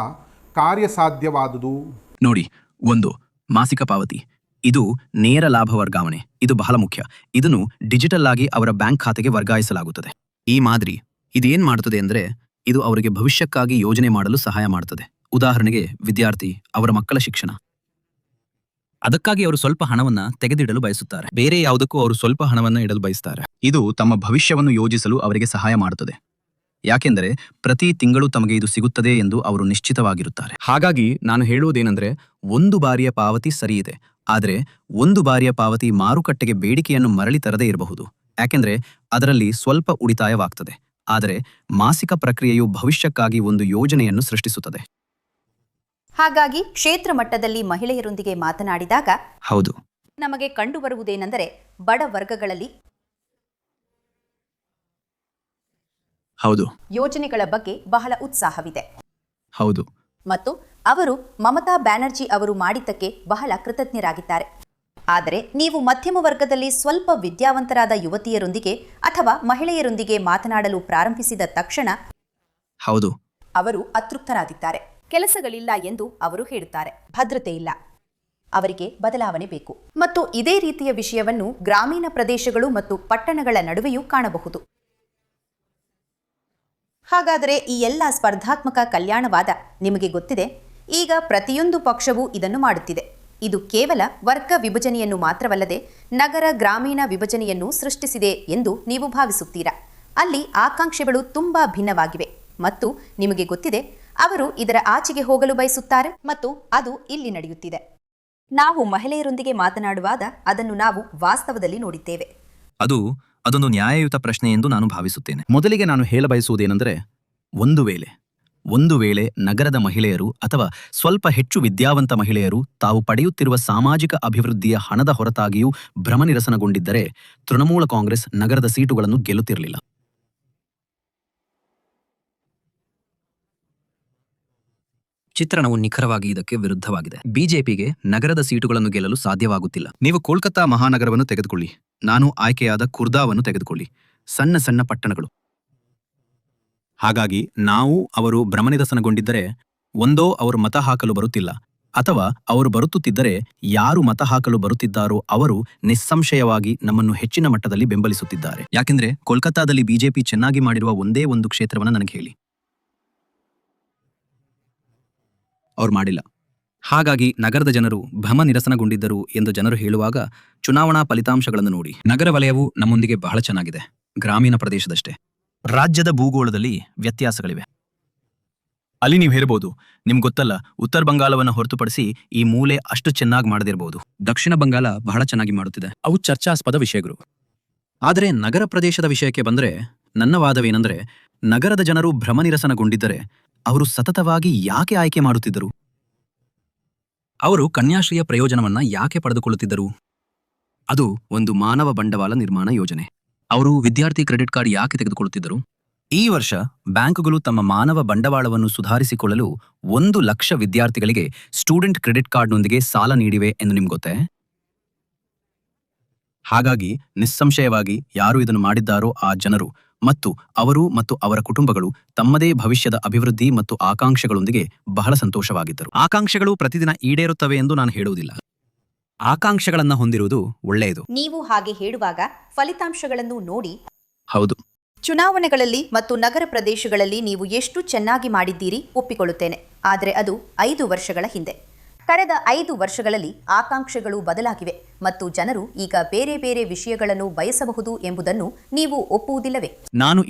ಕಾರ್ಯಸಾಧ್ಯವಾದುದು? ನೋಡಿ, ಒಂದು ಮಾಸಿಕ ಪಾವತಿ, ಇದು ನೇರ ಲಾಭ ವರ್ಗಾವಣೆ. ಇದು ಬಹಳ ಮುಖ್ಯ. ಇದನ್ನು ಡಿಜಿಟಲ್ ಆಗಿ ಅವರ ಬ್ಯಾಂಕ್ ಖಾತೆಗೆ ವರ್ಗಾಯಿಸಲಾಗುತ್ತದೆ. ಈ ಮಾದರಿ ಇದೇನ್ ಮಾಡುತ್ತದೆ ಅಂದರೆ ಇದು ಅವರಿಗೆ ಭವಿಷ್ಯಕ್ಕಾಗಿ ಯೋಜನೆ ಮಾಡಲು ಸಹಾಯ ಮಾಡುತ್ತದೆ. ಉದಾಹರಣೆಗೆ ವಿದ್ಯಾರ್ಥಿ, ಅವರ ಮಕ್ಕಳ ಶಿಕ್ಷಣ. ಅದಕ್ಕಾಗಿ ಅವರು ಸ್ವಲ್ಪ ಹಣವನ್ನ ತೆಗೆದಿಡಲು ಬಯಸುತ್ತಾರೆ. ಬೇರೆ ಯಾವುದಕ್ಕೂ ಅವರು ಸ್ವಲ್ಪ ಹಣವನ್ನ ಇಡಲು ಬಯಸುತ್ತಾರೆ. ಇದು ತಮ್ಮ ಭವಿಷ್ಯವನ್ನು ಯೋಜಿಸಲು ಅವರಿಗೆ ಸಹಾಯ ಮಾಡುತ್ತದೆ. ಯಾಕೆಂದರೆ ಪ್ರತಿ ತಿಂಗಳು ತಮಗೆ ಇದು ಸಿಗುತ್ತದೆ ಎಂದು ಅವರು ನಿಶ್ಚಿತವಾಗಿರುತ್ತಾರೆ. ಹಾಗಾಗಿ ನಾನು ಹೇಳುವುದೇನೆಂದರೆ, ಒಂದು ಬಾರಿಯ ಪಾವತಿ ಸರಿಯಿದೆ, ಆದರೆ ಒಂದು ಬಾರಿಯ ಪಾವತಿ ಮಾರುಕಟ್ಟೆಗೆ ಬೇಡಿಕೆಯನ್ನು ಮರಳಿ ತರದೇ ಇರಬಹುದು. ಯಾಕೆಂದರೆ ಅದರಲ್ಲಿ ಸ್ವಲ್ಪ ಉಳಿತಾಯವಾಗ್ತದೆ. ಆದರೆ ಮಾಸಿಕ ಪ್ರಕ್ರಿಯೆಯು ಭವಿಷ್ಯಕ್ಕಾಗಿ ಒಂದು ಯೋಜನೆಯನ್ನು ಸೃಷ್ಟಿಸುತ್ತದೆ. ಹಾಗಾಗಿ ಕ್ಷೇತ್ರ ಮಟ್ಟದಲ್ಲಿ ಮಹಿಳೆಯರೊಂದಿಗೆ ಮಾತನಾಡಿದಾಗ ಹೌದು, ನಮಗೆ ಕಂಡುಬರುವುದೇನೆಂದರೆ ಬಡ ವರ್ಗಗಳಲ್ಲಿ ಹೌದು. ಯೋಜನೆಗಳ ಬಗ್ಗೆ ಬಹಳ ಉತ್ಸಾಹವಿದೆ ಹೌದು. ಮತ್ತು ಅವರು ಮಮತಾ ಬ್ಯಾನರ್ಜಿ ಅವರು ಮಾಡಿದ್ದಕ್ಕೆ ಬಹಳ ಕೃತಜ್ಞರಾಗಿದ್ದಾರೆ. ಆದರೆ ನೀವು ಮಧ್ಯಮ ವರ್ಗದಲ್ಲಿ ಸ್ವಲ್ಪ ವಿದ್ಯಾವಂತರಾದ ಯುವತಿಯರೊಂದಿಗೆ ಅಥವಾ ಮಹಿಳೆಯರೊಂದಿಗೆ ಮಾತನಾಡಲು ಪ್ರಾರಂಭಿಸಿದ ತಕ್ಷಣ ಹೌದು. ಅವರು ಅತೃಪ್ತರಾಗಿದ್ದಾರೆ. ಕೆಲಸಗಳಿಲ್ಲ ಎಂದು ಅವರು ಹೇಳುತ್ತಾರೆ. ಭದ್ರತೆ ಇಲ್ಲ. ಅವರಿಗೆ ಬದಲಾವಣೆ ಬೇಕು. ಮತ್ತು ಇದೇ ರೀತಿಯ ವಿಷಯವನ್ನು ಗ್ರಾಮೀಣ ಪ್ರದೇಶಗಳು ಮತ್ತು ಪಟ್ಟಣಗಳ ನಡುವೆಯೂ ಕಾಣಬಹುದು. ಹಾಗಾದರೆ ಈ ಎಲ್ಲ ಸ್ಪರ್ಧಾತ್ಮಕ ಕಲ್ಯಾಣವಾದ ನಿಮಗೆ ಗೊತ್ತಿದೆ. ಈಗ ಪ್ರತಿಯೊಂದು ಪಕ್ಷವೂ ಇದನ್ನು ಮಾಡುತ್ತಿದೆ. ಇದು ಕೇವಲ ವರ್ಗ ವಿಭಜನೆಯನ್ನು ಮಾತ್ರವಲ್ಲದೆ ನಗರ ಗ್ರಾಮೀಣ ವಿಭಜನೆಯನ್ನು ಸೃಷ್ಟಿಸಿದೆ ಎಂದು ನೀವು ಭಾವಿಸುತ್ತೀರಾ? ಅಲ್ಲಿ ಆಕಾಂಕ್ಷೆಗಳು ತುಂಬಾ ಭಿನ್ನವಾಗಿವೆ ಮತ್ತು ನಿಮಗೆ ಗೊತ್ತಿದೆ ಅವರು ಇದರ ಆಚೆಗೆ ಹೋಗಲು ಬಯಸುತ್ತಾರೆ ಮತ್ತು ಅದು ಇಲ್ಲಿ ನಡೆಯುತ್ತಿದೆ. ನಾವು ಮಹಿಳೆಯರೊಂದಿಗೆ ಮಾತನಾಡುವಾಗ ಅದನ್ನು ನಾವು ವಾಸ್ತವದಲ್ಲಿ ನೋಡಿದ್ದೇವೆ. ಅದೊಂದು ನ್ಯಾಯಯುತ ಪ್ರಶ್ನೆ ಎಂದು ನಾನು ಭಾವಿಸುತ್ತೇನೆ. ಮೊದಲಿಗೆ ನಾನು ಹೇಳಬಯಸುವುದೇನೆಂದರೆ, ಒಂದು ವೇಳೆ ನಗರದ ಮಹಿಳೆಯರು ಅಥವಾ ಸ್ವಲ್ಪ ಹೆಚ್ಚು ವಿದ್ಯಾವಂತ ಮಹಿಳೆಯರು ತಾವು ಪಡೆಯುತ್ತಿರುವ ಸಾಮಾಜಿಕ ಅಭಿವೃದ್ಧಿಯ ಹಣದ ಹೊರತಾಗಿಯೂ ಭ್ರಮನಿರಸನಗೊಂಡಿದ್ದರೆ ತೃಣಮೂಲ ಕಾಂಗ್ರೆಸ್ ನಗರದ ಸೀಟುಗಳನ್ನು ಗೆಲ್ಲುತ್ತಿರಲಿಲ್ಲ. ಚಿತ್ರಣವು ನಿಖರವಾಗಿ ಇದಕ್ಕೆ ವಿರುದ್ಧವಾಗಿದೆ. ಬಿಜೆಪಿಗೆ ನಗರದ ಸೀಟುಗಳನ್ನು ಗೆಲ್ಲಲು ಸಾಧ್ಯವಾಗುತ್ತಿಲ್ಲ. ನೀವು ಕೋಲ್ಕತ್ತಾ ಮಹಾನಗರವನ್ನು ತೆಗೆದುಕೊಳ್ಳಿ, ನಾನು ಆಯ್ಕೆಯಾದ ಕುರ್ದಾವನ್ನು ತೆಗೆದುಕೊಳ್ಳಿ, ಸಣ್ಣ ಸಣ್ಣ ಪಟ್ಟಣಗಳು. ಹಾಗಾಗಿ ಅವರು ಭ್ರಮನಿರಸನಗೊಂಡಿದ್ದರೆ ಒಂದೋ ಅವರು ಮತ ಹಾಕಲು ಬರುತ್ತಿಲ್ಲ, ಅಥವಾ ಅವರು ಬರುತ್ತಿದ್ದರೆ ಯಾರು ಮತ ಹಾಕಲು ಬರುತ್ತಿದ್ದಾರೋ ಅವರು ನಿಸ್ಸಂಶಯವಾಗಿ ನಮ್ಮನ್ನು ಹೆಚ್ಚಿನ ಮಟ್ಟದಲ್ಲಿ ಬೆಂಬಲಿಸುತ್ತಿದ್ದಾರೆ. ಯಾಕೆಂದ್ರೆ ಕೋಲ್ಕತ್ತಾದಲ್ಲಿ ಬಿಜೆಪಿ ಚೆನ್ನಾಗಿ ಮಾಡಿರುವ ಒಂದೇ ಒಂದು ಕ್ಷೇತ್ರವನ್ನು ನನಗೆ ಹೇಳಿ. ಅವ್ರು ಮಾಡಿಲ್ಲ. ಹಾಗಾಗಿ ನಗರದ ಜನರು ಭ್ರಮನಿರಸನಗೊಂಡಿದ್ದರು ಎಂದು ಜನರು ಹೇಳುವಾಗ ಚುನಾವಣಾ ಫಲಿತಾಂಶಗಳನ್ನು ನೋಡಿ. ನಗರ ವಲಯವು ನಮ್ಮೊಂದಿಗೆ ಬಹಳ ಚೆನ್ನಾಗಿದೆ, ಗ್ರಾಮೀಣ ಪ್ರದೇಶದಷ್ಟೇ. ರಾಜ್ಯದ ಭೂಗೋಳದಲ್ಲಿ ವ್ಯತ್ಯಾಸಗಳಿವೆ. ಅಲ್ಲಿ ನೀವು ಹೇಳಬಹುದು, ನಿಮ್ಗೆ ಗೊತ್ತಲ್ಲ, ಉತ್ತರ ಬಂಗಾಳವನ್ನು ಹೊರತುಪಡಿಸಿ ಈ ಮೂಲೆ ಅಷ್ಟು ಚೆನ್ನಾಗಿ ಮಾಡದಿರಬಹುದು. ದಕ್ಷಿಣ ಬಂಗಾಳ ಬಹಳ ಚೆನ್ನಾಗಿ ಮಾಡುತ್ತಿದೆ. ಅವು ಚರ್ಚಾಸ್ಪದ ವಿಷಯಗಳು. ಆದರೆ ನಗರ ಪ್ರದೇಶದ ವಿಷಯಕ್ಕೆ ಬಂದರೆ ನನ್ನ ವಾದವೇನೆಂದರೆ, ನಗರದ ಜನರು ಭ್ರಮನಿರಸನಗೊಂಡಿದ್ದರೆ ಅವರು ಸತತವಾಗಿ ಯಾಕೆ ಆಯ್ಕೆ ಮಾಡುತ್ತಿದ್ದರು? ಅವರು ಕನ್ಯಾಶ್ರೀಯ ಪ್ರಯೋಜನವನ್ನ ಯಾಕೆ ಪಡೆದುಕೊಳ್ಳುತ್ತಿದ್ದರು? ಅದು ಒಂದು ಮಾನವ ಬಂಡವಾಳ ನಿರ್ಮಾಣ ಯೋಜನೆ. ಅವರು ವಿದ್ಯಾರ್ಥಿ ಕ್ರೆಡಿಟ್ ಕಾರ್ಡ್ ಯಾಕೆ ತೆಗೆದುಕೊಳ್ಳುತ್ತಿದ್ದರು? ಈ ವರ್ಷ ಬ್ಯಾಂಕುಗಳು ತಮ್ಮ ಮಾನವ ಬಂಡವಾಳವನ್ನು ಸುಧಾರಿಸಿಕೊಳ್ಳಲು 1 ಲಕ್ಷ ವಿದ್ಯಾರ್ಥಿಗಳಿಗೆ ಸ್ಟೂಡೆಂಟ್ ಕ್ರೆಡಿಟ್ ಕಾರ್ಡ್ನೊಂದಿಗೆ ಸಾಲ ನೀಡಿವೆ ಎಂದು ನಿಮ್ಗೆ ಗೊತ್ತೇ? ಹಾಗಾಗಿ ನಿಸ್ಸಂಶಯವಾಗಿ ಯಾರು ಇದನ್ನು ಮಾಡಿದ್ದಾರೋ ಆ ಜನರು ಮತ್ತು ಅವರು ಮತ್ತು ಅವರ ಕುಟುಂಬಗಳು ತಮ್ಮದೇ ಭವಿಷ್ಯದ ಅಭಿವೃದ್ಧಿ ಮತ್ತು ಆಕಾಂಕ್ಷೆಗಳೊಂದಿಗೆ ಬಹಳ ಸಂತೋಷವಾಗಿದ್ದರು. ಆಕಾಂಕ್ಷೆಗಳು ಪ್ರತಿದಿನ ಈಡೇರುತ್ತವೆ ಎಂದು ನಾನು ಹೇಳುವುದಿಲ್ಲ. ಆಕಾಂಕ್ಷೆಗಳನ್ನು ಹೊಂದಿರುವುದು ಒಳ್ಳೆಯದು. ನೀವು ಹಾಗೆ ಹೇಳುವಾಗ ಫಲಿತಾಂಶಗಳನ್ನು ನೋಡಿ. ಹೌದು. ಚುನಾವಣೆಗಳಲ್ಲಿ ಮತ್ತು ನಗರ ಪ್ರದೇಶಗಳಲ್ಲಿ ನೀವು ಎಷ್ಟು ಚೆನ್ನಾಗಿ ಮಾಡಿದ್ದೀರಿ ಒಪ್ಪಿಕೊಳ್ಳುತ್ತೇನೆ. ಆದರೆ ಅದು 5 ವರ್ಷಗಳ ಹಿಂದೆ. ಕಳೆದ 5 ವರ್ಷಗಳಲ್ಲಿ ಆಕಾಂಕ್ಷೆಗಳು ಬದಲಾಗಿವೆ ಮತ್ತು ಜನರು ಈಗ ಬೇರೆ ಬೇರೆ ವಿಷಯಗಳನ್ನು ಬಯಸಬಹುದು ಎಂಬುದನ್ನು ನೀವು ಒಪ್ಪುವುದಿಲ್ಲವೇ?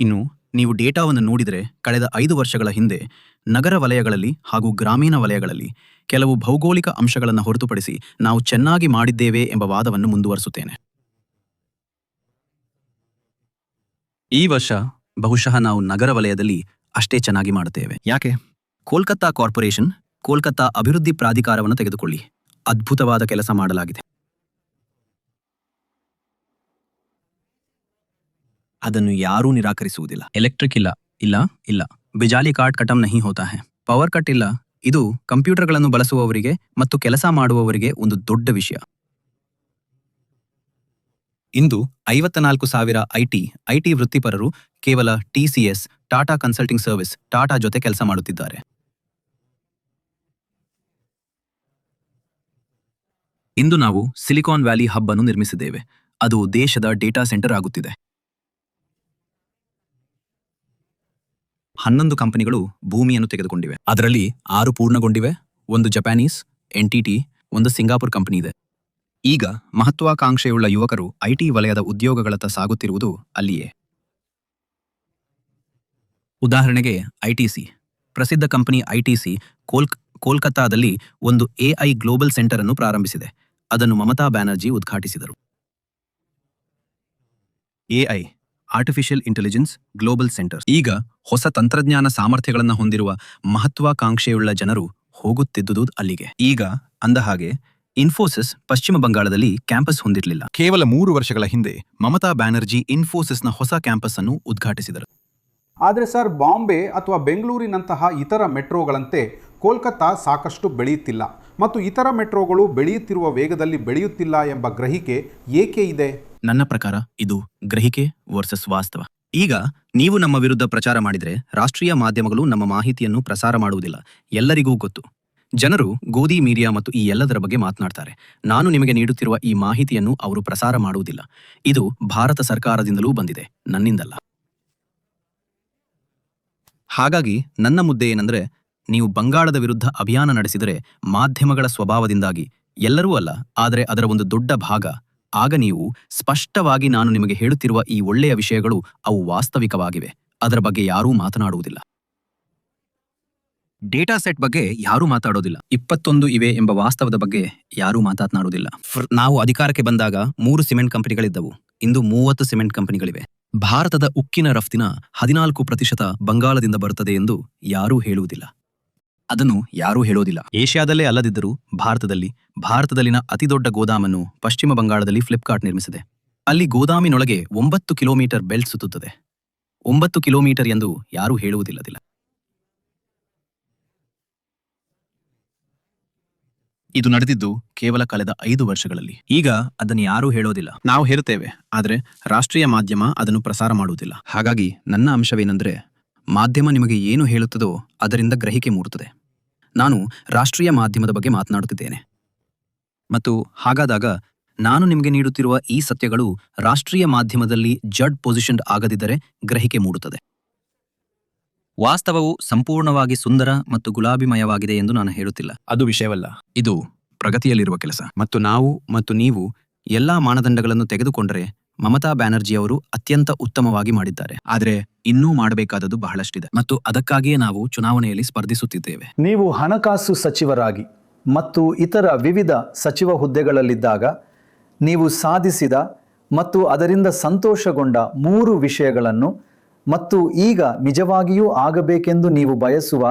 ನೀವು ಡೇಟಾವನ್ನು ನೋಡಿದರೆ ಕಳೆದ 5 ವರ್ಷಗಳ ಹಿಂದೆ ನಗರ ವಲಯಗಳಲ್ಲಿ ಹಾಗೂ ಗ್ರಾಮೀಣ ವಲಯಗಳಲ್ಲಿ ಕೆಲವು ಭೌಗೋಳಿಕ ಅಂಶಗಳನ್ನು ಹೊರತುಪಡಿಸಿ ನಾವು ಚೆನ್ನಾಗಿ ಮಾಡಿದ್ದೇವೆ ಎಂಬ ವಾದವನ್ನು ಮುಂದುವರಿಸುತ್ತೇನೆ. ಈ ವರ್ಷ ಬಹುಶಃ ನಾವು ನಗರ ವಲಯದಲ್ಲಿ ಅಷ್ಟೇ ಚೆನ್ನಾಗಿ ಮಾಡುತ್ತೇವೆ. ಯಾಕೆ? ಕೋಲ್ಕತ್ತಾ ಕಾರ್ಪೊರೇಷನ್, ಕೋಲ್ಕತ್ತಾ ಅಭಿವೃದ್ಧಿ ಪ್ರಾಧಿಕಾರವನ್ನು ತೆಗೆದುಕೊಳ್ಳಿ. ಅದ್ಭುತವಾದ ಕೆಲಸ ಮಾಡಲಾಗಿದೆ. ಅದನ್ನು ಯಾರೂ ನಿರಾಕರಿಸುವುದಿಲ್ಲ. ಎಲೆಕ್ಟ್ರಿಕ್ ಇಲ್ಲ, ಬಿಜಾಲಿ ಕಾರ್ಡ್ ಖತಮ್ ನಹೀ ಹೋತಾ ಹೈ. ಪವರ್ ಕಟ್ ಇಲ್ಲ. ಇದು ಕಂಪ್ಯೂಟರ್ಗಳನ್ನು ಬಳಸುವವರಿಗೆ ಮತ್ತು ಕೆಲಸ ಮಾಡುವವರಿಗೆ ಒಂದು ದೊಡ್ಡ ವಿಷಯ. ಇಂದು 54,000 ಐಟಿ ವೃತ್ತಿಪರರು ಕೇವಲ TCS, Tata consulting service, Tata ಜೊತೆ ಕೆಲಸ ಮಾಡುತ್ತಿದ್ದಾರೆ. ಇಂದು ನಾವು ಸಿಲಿಕಾನ್ ವ್ಯಾಲಿ ಹಬ್ ಅನ್ನು ನಿರ್ಮಿಸಿದ್ದೇವೆ. ಅದು ದೇಶದ ಡೇಟಾ ಸೆಂಟರ್ ಆಗುತ್ತಿದೆ. 11 ಕಂಪನಿಗಳು ಭೂಮಿಯನ್ನು ತೆಗೆದುಕೊಂಡಿವೆ. ಅದರಲ್ಲಿ 6 ಪೂರ್ಣಗೊಂಡಿವೆ. 1 ಜಪಾನೀಸ್ ಎಂಟಿಟಿ, 1 ಸಿಂಗಾಪುರ್ ಕಂಪನಿ ಇದೆ. ಈಗ ಮಹತ್ವಾಕಾಂಕ್ಷೆಯುಳ್ಳ ಯುವಕರು ಐಟಿ ವಲಯದ ಉದ್ಯೋಗಗಳತ್ತ ಸಾಗುತ್ತಿರುವುದು ಅಲ್ಲಿಯೇ. ಉದಾಹರಣೆಗೆ ಐಟಿಸಿ, ಪ್ರಸಿದ್ಧ ಕಂಪನಿ ಐಟಿಸಿ ಕೋಲ್ಕತ್ತಾದಲ್ಲಿ ಒಂದು AI ಗ್ಲೋಬಲ್ ಸೆಂಟರ್ ಅನ್ನು ಪ್ರಾರಂಭಿಸಿದೆ. ಅದನ್ನು ಮಮತಾ ಬ್ಯಾನರ್ಜಿ ಉದ್ಘಾಟಿಸಿದರು. AI, artificial intelligence global centre. ಈಗ ಹೊಸ ತಂತ್ರಜ್ಞಾನ ಸಾಮರ್ಥ್ಯಗಳನ್ನು ಹೊಂದಿರುವ ಮಹತ್ವಾಕಾಂಕ್ಷೆಯುಳ್ಳ ಜನರು ಹೋಗುತ್ತಿದ್ದುದು ಅಲ್ಲಿಗೆ. ಈಗ ಅಂದಹಾಗೆ ಇನ್ಫೋಸಿಸ್ ಪಶ್ಚಿಮ ಬಂಗಾಳದಲ್ಲಿ ಕ್ಯಾಂಪಸ್ ಹೊಂದಿರಲಿಲ್ಲ. ಕೇವಲ 3 ವರ್ಷಗಳ ಹಿಂದೆ ಮಮತಾ ಬ್ಯಾನರ್ಜಿ ಇನ್ಫೋಸಿಸ್ನ ಹೊಸ ಕ್ಯಾಂಪಸ್ ಅನ್ನು ಉದ್ಘಾಟಿಸಿದರು. ಆದರೆ ಸರ್, ಬಾಂಬೆ ಅಥವಾ ಬೆಂಗಳೂರಿನಂತಹ ಇತರ ಮೆಟ್ರೋಗಳಂತೆ ಕೋಲ್ಕತ್ತಾ ಸಾಕಷ್ಟು ಬೆಳೆಯುತ್ತಿಲ್ಲ ಮತ್ತು ಇತರ ಮೆಟ್ರೋಗಳು ಬೆಳೆಯುತ್ತಿರುವ ವೇಗದಲ್ಲಿ ಬೆಳೆಯುತ್ತಿಲ್ಲ ಎಂಬ ಗ್ರಹಿಕೆ ಏಕೆ ಇದೆ? ನನ್ನ ಪ್ರಕಾರ ಇದು ಗ್ರಹಿಕೆ ವರ್ಸಸ್ ವಾಸ್ತವ. ಈಗ ನೀವು ನಮ್ಮ ವಿರುದ್ಧ ಪ್ರಚಾರ ಮಾಡಿದರೆ ರಾಷ್ಟ್ರೀಯ ಮಾಧ್ಯಮಗಳು ನಮ್ಮ ಮಾಹಿತಿಯನ್ನು ಪ್ರಸಾರ ಮಾಡುವುದಿಲ್ಲ. ಎಲ್ಲರಿಗೂ ಗೊತ್ತು. ಜನರು ಗೋಧಿ ಮೀಡಿಯಾ ಮತ್ತು ಈ ಎಲ್ಲದರ ಬಗ್ಗೆ ಮಾತನಾಡ್ತಾರೆ. ನಾನು ನಿಮಗೆ ನೀಡುತ್ತಿರುವ ಈ ಮಾಹಿತಿಯನ್ನು ಅವರು ಪ್ರಸಾರ ಮಾಡುವುದಿಲ್ಲ. ಇದು ಭಾರತ ಸರ್ಕಾರದಿಂದಲೂ ಬಂದಿದೆ, ನನ್ನಿಂದಲ್ಲ. ಹಾಗಾಗಿ ನನ್ನ ಮುದ್ದೆ ಏನಂದ್ರೆ, ನೀವು ಬಂಗಾಳದ ವಿರುದ್ಧ ಅಭಿಯಾನ ನಡೆಸಿದರೆ ಮಾಧ್ಯಮಗಳ ಸ್ವಭಾವದಿಂದಾಗಿ, ಎಲ್ಲರೂ ಅಲ್ಲ ಆದರೆ ಅದರ ಒಂದು ದೊಡ್ಡ ಭಾಗ, ಆಗ ನೀವು ಸ್ಪಷ್ಟವಾಗಿ ನಾನು ನಿಮಗೆ ಹೇಳುತ್ತಿರುವ ಈ ಒಳ್ಳೆಯ ವಿಷಯಗಳು ಅವು ವಾಸ್ತವಿಕವಾಗಿವೆ, ಅದರ ಬಗ್ಗೆ ಯಾರೂ ಮಾತನಾಡುವುದಿಲ್ಲ. ಡೇಟಾ ಸೆಟ್ ಬಗ್ಗೆ ಯಾರೂ ಮಾತಾಡೋದಿಲ್ಲ. 21 ಇವೆ ಎಂಬ ವಾಸ್ತವದ ಬಗ್ಗೆ ಯಾರೂ ಮಾತನಾಡುವುದಿಲ್ಲ. ನಾವು ಅಧಿಕಾರಕ್ಕೆ ಬಂದಾಗ 3 ಸಿಮೆಂಟ್ ಕಂಪನಿಗಳಿದ್ದವು, ಇಂದು 30 ಸಿಮೆಂಟ್ ಕಂಪನಿಗಳಿವೆ. ಭಾರತದ ಉಕ್ಕಿನ ರಫ್ತಿನ 14% ಬಂಗಾಳದಿಂದ ಬರುತ್ತದೆ ಎಂದು ಯಾರೂ ಹೇಳುವುದಿಲ್ಲ. ಅದನ್ನು ಯಾರೂ ಹೇಳೋದಿಲ್ಲ. ಏಷ್ಯಾದಲ್ಲೇ ಅಲ್ಲದಿದ್ದರೂ ಭಾರತದಲ್ಲಿನ ಅತಿದೊಡ್ಡ ಗೋದಾಮನ್ನು ಪಶ್ಚಿಮ ಬಂಗಾಳದಲ್ಲಿ ಫ್ಲಿಪ್ಕಾರ್ಟ್ ನಿರ್ಮಿಸಿದೆ. ಅಲ್ಲಿ ಗೋದಾಮಿನೊಳಗೆ 9 ಕಿಲೋಮೀಟರ್ ಬೆಲ್ಟ್ ಸುತ್ತುತ್ತದೆ. 9 ಕಿಲೋಮೀಟರ್ ಎಂದು ಯಾರೂ ಹೇಳುವುದಿಲ್ಲದಿಲ್ಲ. ಇದು ನಡೆದಿದ್ದು ಕೇವಲ ಕಳೆದ 5 ವರ್ಷಗಳಲ್ಲಿ. ಈಗ ಅದನ್ನು ಯಾರೂ ಹೇಳೋದಿಲ್ಲ. ನಾವು ಹೇರುತ್ತೇವೆ, ಆದರೆ ರಾಷ್ಟ್ರೀಯ ಮಾಧ್ಯಮ ಅದನ್ನು ಪ್ರಸಾರ ಮಾಡುವುದಿಲ್ಲ. ಹಾಗಾಗಿ ನನ್ನ ಅಂಶವೇನೆಂದರೆ, ಮಾಧ್ಯಮ ನಿಮಗೆ ಏನು ಹೇಳುತ್ತದೋ ಅದರಿಂದ ಗ್ರಹಿಕೆ ಮೂಡುತ್ತದೆ. ನಾನು ರಾಷ್ಟ್ರೀಯ ಮಾಧ್ಯಮದ ಬಗ್ಗೆ ಮಾತನಾಡುತ್ತಿದ್ದೇನೆ ಮತ್ತು ಹಾಗಾದಾಗ ನಾನು ನಿಮಗೆ ನೀಡುತ್ತಿರುವ ಈ ಸತ್ಯಗಳು ರಾಷ್ಟ್ರೀಯ ಮಾಧ್ಯಮದಲ್ಲಿ ಜಡ್ ಪೊಸಿಷನ್ಡ್ ಆಗದಿದ್ದರೆ ಗ್ರಹಿಕೆ ಮೂಡುತ್ತದೆ. ವಾಸ್ತವವು ಸಂಪೂರ್ಣವಾಗಿ ಸುಂದರ ಮತ್ತು ಗುಲಾಬಿಮಯವಾಗಿದೆ ಎಂದು ನಾನು ಹೇಳುತ್ತಿಲ್ಲ. ಅದು ವಿಷಯವಲ್ಲ. ಇದು ಪ್ರಗತಿಯಲ್ಲಿರುವ ಕೆಲಸ ಮತ್ತು ನಾವು ಮತ್ತು ನೀವು ಎಲ್ಲಾ ಮಾನದಂಡಗಳನ್ನು ತೆಗೆದುಕೊಂಡರೆ ಮಮತಾ ಬ್ಯಾನರ್ಜಿ ಅವರು ಅತ್ಯಂತ ಉತ್ತಮವಾಗಿ ಮಾಡಿದ್ದಾರೆ. ಆದರೆ ಇನ್ನೂ ಮಾಡಬೇಕಾದದ್ದು ಬಹಳಷ್ಟಿದೆ ಮತ್ತು ಅದಕ್ಕಾಗಿಯೇ ನಾವು ಚುನಾವಣೆಯಲ್ಲಿ ಸ್ಪರ್ಧಿಸುತ್ತಿದ್ದೇವೆ. ನೀವು ಹಣಕಾಸು ಸಚಿವರಾಗಿ ಮತ್ತು ಇತರ ವಿವಿಧ ಸಚಿವ ಹುದ್ದೆಗಳಲ್ಲಿದ್ದಾಗ ನೀವು ಸಾಧಿಸಿದ ಮತ್ತು ಅದರಿಂದ ಸಂತೋಷಗೊಂಡ 3 ವಿಷಯಗಳನ್ನು ಮತ್ತು ಈಗ ನಿಜವಾಗಿಯೂ ಆಗಬೇಕೆಂದು ನೀವು ಬಯಸುವ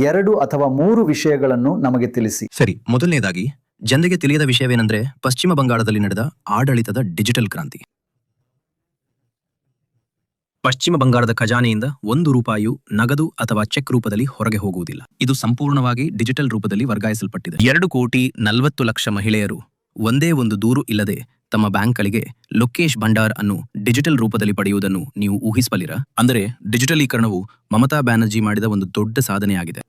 2 ಅಥವಾ 3 ವಿಷಯಗಳನ್ನು ನಮಗೆ ತಿಳಿಸಿ. ಸರಿ, ಮೊದಲನೇದಾಗಿ ಜನರಿಗೆ ತಿಳಿಯದ ವಿಷಯವೇನೆಂದರೆ, ಪಶ್ಚಿಮ ಬಂಗಾಳದಲ್ಲಿ ನಡೆದ ಆಡಳಿತದ ಡಿಜಿಟಲ್ ಕ್ರಾಂತಿ. ಪಶ್ಚಿಮ ಬಂಗಾಳದ ಖಜಾನೆಯಿಂದ 1 ರೂಪಾಯಿಯು ನಗದು ಅಥವಾ ಚೆಕ್ ರೂಪದಲ್ಲಿ ಹೊರಗೆ ಹೋಗುವುದಿಲ್ಲ. ಇದು ಸಂಪೂರ್ಣವಾಗಿ ಡಿಜಿಟಲ್ ರೂಪದಲ್ಲಿ ವರ್ಗಾಯಿಸಲ್ಪಟ್ಟಿದೆ. 2,40,00,000 ಮಹಿಳೆಯರು ಒಂದೇ ಒಂದು ದೂರು ಇಲ್ಲದೆ ತಮ್ಮ ಬ್ಯಾಂಕ್ಗಳಿಗೆ ಲೋಕೇಶ್ ಭಂಡಾರ್ ಅನ್ನು ಡಿಜಿಟಲ್ ರೂಪದಲ್ಲಿ ಪಡೆಯುವುದನ್ನು ನೀವು ಊಹಿಸಬಲ್ಲಿರಾ? ಅಂದರೆ ಡಿಜಿಟಲೀಕರಣವು ಮಮತಾ ಬ್ಯಾನರ್ಜಿ ಮಾಡಿದ ಒಂದು ದೊಡ್ಡ ಸಾಧನೆಯಾಗಿದೆ.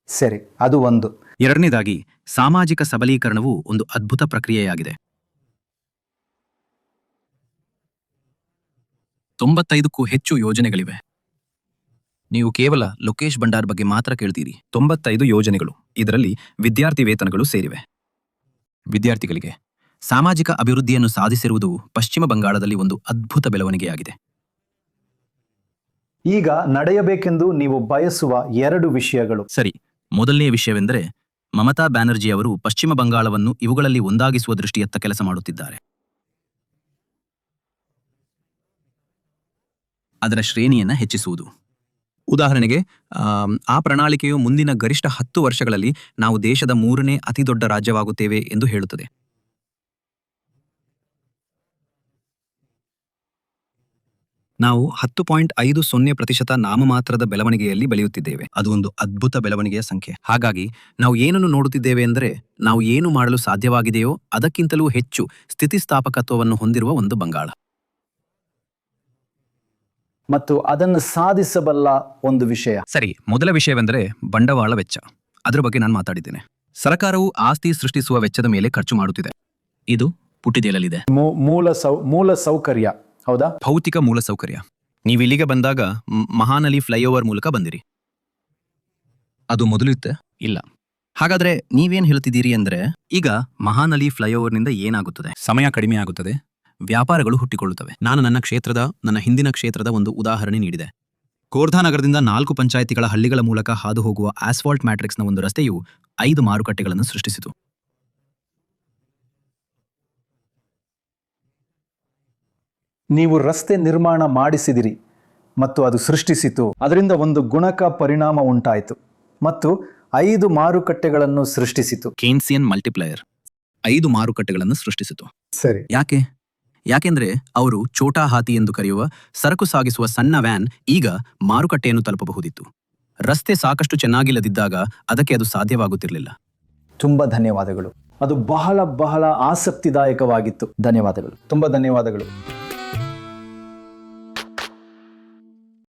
ಸರಿ, ಅದು ಒಂದು. ಎರಡನೇದಾಗಿ, ಸಾಮಾಜಿಕ ಸಬಲೀಕರಣವು ಒಂದು ಅದ್ಭುತ ಪ್ರಕ್ರಿಯೆಯಾಗಿದೆ. 95ಕ್ಕೂ ಹೆಚ್ಚು ಯೋಜನೆಗಳಿವೆ. ನೀವು ಕೇವಲ ಲೋಕೇಶ್ ಭಂಡಾರ್ ಬಗ್ಗೆ ಮಾತ್ರ ಕೇಳ್ತೀರಿ. 95 ಯೋಜನೆಗಳು. ಇದರಲ್ಲಿ ವಿದ್ಯಾರ್ಥಿ ವೇತನಗಳು ಸೇರಿವೆ. ವಿದ್ಯಾರ್ಥಿಗಳಿಗೆ ಸಾಮಾಜಿಕ ಅಭಿವೃದ್ಧಿಯನ್ನು ಸಾಧಿಸಿರುವುದು ಪಶ್ಚಿಮ ಬಂಗಾಳದಲ್ಲಿ ಒಂದು ಅದ್ಭುತ ಬೆಳವಣಿಗೆಯಾಗಿದೆ. ಈಗ ನಡೆಯಬೇಕೆಂದು ನೀವು ಬಯಸುವ 2 ವಿಷಯಗಳು. ಸರಿ, ಮೊದಲನೆಯ ವಿಷಯವೆಂದರೆ, ಮಮತಾ ಬ್ಯಾನರ್ಜಿ ಅವರು ಪಶ್ಚಿಮ ಬಂಗಾಳವನ್ನು ಇವುಗಳಲ್ಲಿ ಒಂದಾಗಿಸುವ ದೃಷ್ಟಿಯತ್ತ ಕೆಲಸ ಮಾಡುತ್ತಿದ್ದಾರೆ. ಅದರ ಶ್ರೇಣಿಯನ್ನು ಹೆಚ್ಚಿಸುವುದು. ಉದಾಹರಣೆಗೆ, ಆ ಪ್ರಣಾಳಿಕೆಯು ಮುಂದಿನ ಗರಿಷ್ಠ 10 ವರ್ಷಗಳಲ್ಲಿ ನಾವು ದೇಶದ 3ನೇ ಅತಿದೊಡ್ಡ ರಾಜ್ಯವಾಗುತ್ತೇವೆ ಎಂದು ಹೇಳುತ್ತದೆ. ನಾವು 10.50% ನಾಮಮಾತ್ರದ ಬೆಳವಣಿಗೆಯಲ್ಲಿ ಬೆಳೆಯುತ್ತಿದ್ದೇವೆ. ಅದು ಒಂದು ಅದ್ಭುತ ಬೆಳವಣಿಗೆಯ ಸಂಖ್ಯೆ. ಹಾಗಾಗಿ ನಾವು ಏನನ್ನು ನೋಡುತ್ತಿದ್ದೇವೆ ಎಂದರೆ, ನಾವು ಏನು ಮಾಡಲು ಸಾಧ್ಯವಾಗಿದೆಯೋ ಅದಕ್ಕಿಂತಲೂ ಹೆಚ್ಚು ಸ್ಥಿತಿಸ್ಥಾಪಕತ್ವವನ್ನು ಹೊಂದಿರುವ ಒಂದು ಬಂಗಾಳ. ಮತ್ತು ಅದನ್ನು ಸಾಧಿಸಬಲ್ಲ ಒಂದು ವಿಷಯ. ಸರಿ, ಮೊದಲ ವಿಷಯವೆಂದರೆ ಬಂಡವಾಳ ವೆಚ್ಚ. ಅದರ ಬಗ್ಗೆ ನಾನು ಮಾತಾಡಿದ್ದೇನೆ. ಸರ್ಕಾರವು ಆಸ್ತಿ ಸೃಷ್ಟಿಸುವ ವೆಚ್ಚದ ಮೇಲೆ ಖರ್ಚು ಮಾಡುತ್ತಿದೆ. ಇದು ಪುಟಿದೇಳಲಿದೆ. ಮೂಲ ಸೌಕರ್ಯ, ಹೌದಾ? ಭೌತಿಕ ಮೂಲಸೌಕರ್ಯ. ನೀವು ಇಲ್ಲಿಗೆ ಬಂದಾಗ ಮಹಾನಲಿ ಫ್ಲೈಓವರ್ ಮೂಲಕ ಬಂದಿರಿ. ಅದು ಮೊದಲಿತ್ತೆ? ಇಲ್ಲ. ಹಾಗಾದ್ರೆ ನೀವೇನ್ ಹೇಳ್ತಿದ್ದೀರಿ ಅಂದ್ರೆ, ಈಗ ಮಹಾನಲಿ ಫ್ಲೈಓವರ್ನಿಂದ ಏನಾಗುತ್ತದೆ? ಸಮಯ ಕಡಿಮೆ ಆಗುತ್ತದೆ, ವ್ಯಾಪಾರಗಳು ಹುಟ್ಟಿಕೊಳ್ಳುತ್ತವೆ. ನಾನು ನನ್ನ ಹಿಂದಿನ ಕ್ಷೇತ್ರದ ಒಂದು ಉದಾಹರಣೆ ನೀಡಿದೆ. ಖೋರ್ಧಾ ನಗರದಿಂದ 4 ಪಂಚಾಯಿತಿಗಳ ಹಳ್ಳಿಗಳ ಮೂಲಕ ಹಾದು ಹೋಗುವ ಆಸ್ಫಾಲ್ಟ್ ಮ್ಯಾಟ್ರಿಕ್ಸ್ನ ಒಂದು ರಸ್ತೆಯು 5 ಮಾರುಕಟ್ಟೆಗಳನ್ನು ಸೃಷ್ಟಿಸಿತು. ನೀವು ರಸ್ತೆ ನಿರ್ಮಾಣ ಮಾಡಿಸಿದಿರಿ ಮತ್ತು ಅದು ಸೃಷ್ಟಿಸಿತು. ಅದರಿಂದ ಒಂದು ಗುಣಕ ಪರಿಣಾಮ ಉಂಟಾಯಿತು ಮತ್ತು 5 ಮಾರುಕಟ್ಟೆಗಳನ್ನು ಸೃಷ್ಟಿಸಿತು. ಕೇನ್ಸಿಯನ್ ಮಲ್ಟಿಪ್ಲೈಯರ್ 5 ಮಾರುಕಟ್ಟೆಗಳನ್ನು ಸೃಷ್ಟಿಸಿತು. ಸರಿ. ಯಾಕೆ? ಯಾಕೆಂದ್ರೆ ಅವರು ಛೋಟಾ ಹಾತಿ ಎಂದು ಕರೆಯುವ ಸರಕು ಸಾಗಿಸುವ ಸಣ್ಣ ವ್ಯಾನ್ ಈಗ ಮಾರುಕಟ್ಟೆಯನ್ನು ತಲುಪಬಹುದಿತ್ತು. ರಸ್ತೆ ಸಾಕಷ್ಟು ಚೆನ್ನಾಗಿಲ್ಲದಿದ್ದಾಗ ಅದಕ್ಕೆ ಅದು ಸಾಧ್ಯವಾಗುತ್ತಿರಲಿಲ್ಲ. ತುಂಬ ಧನ್ಯವಾದಗಳು. ಅದು ಬಹಳ ಬಹಳ ಆಸಕ್ತಿದಾಯಕವಾಗಿತ್ತು. ಧನ್ಯವಾದಗಳು, ತುಂಬ ಧನ್ಯವಾದಗಳು.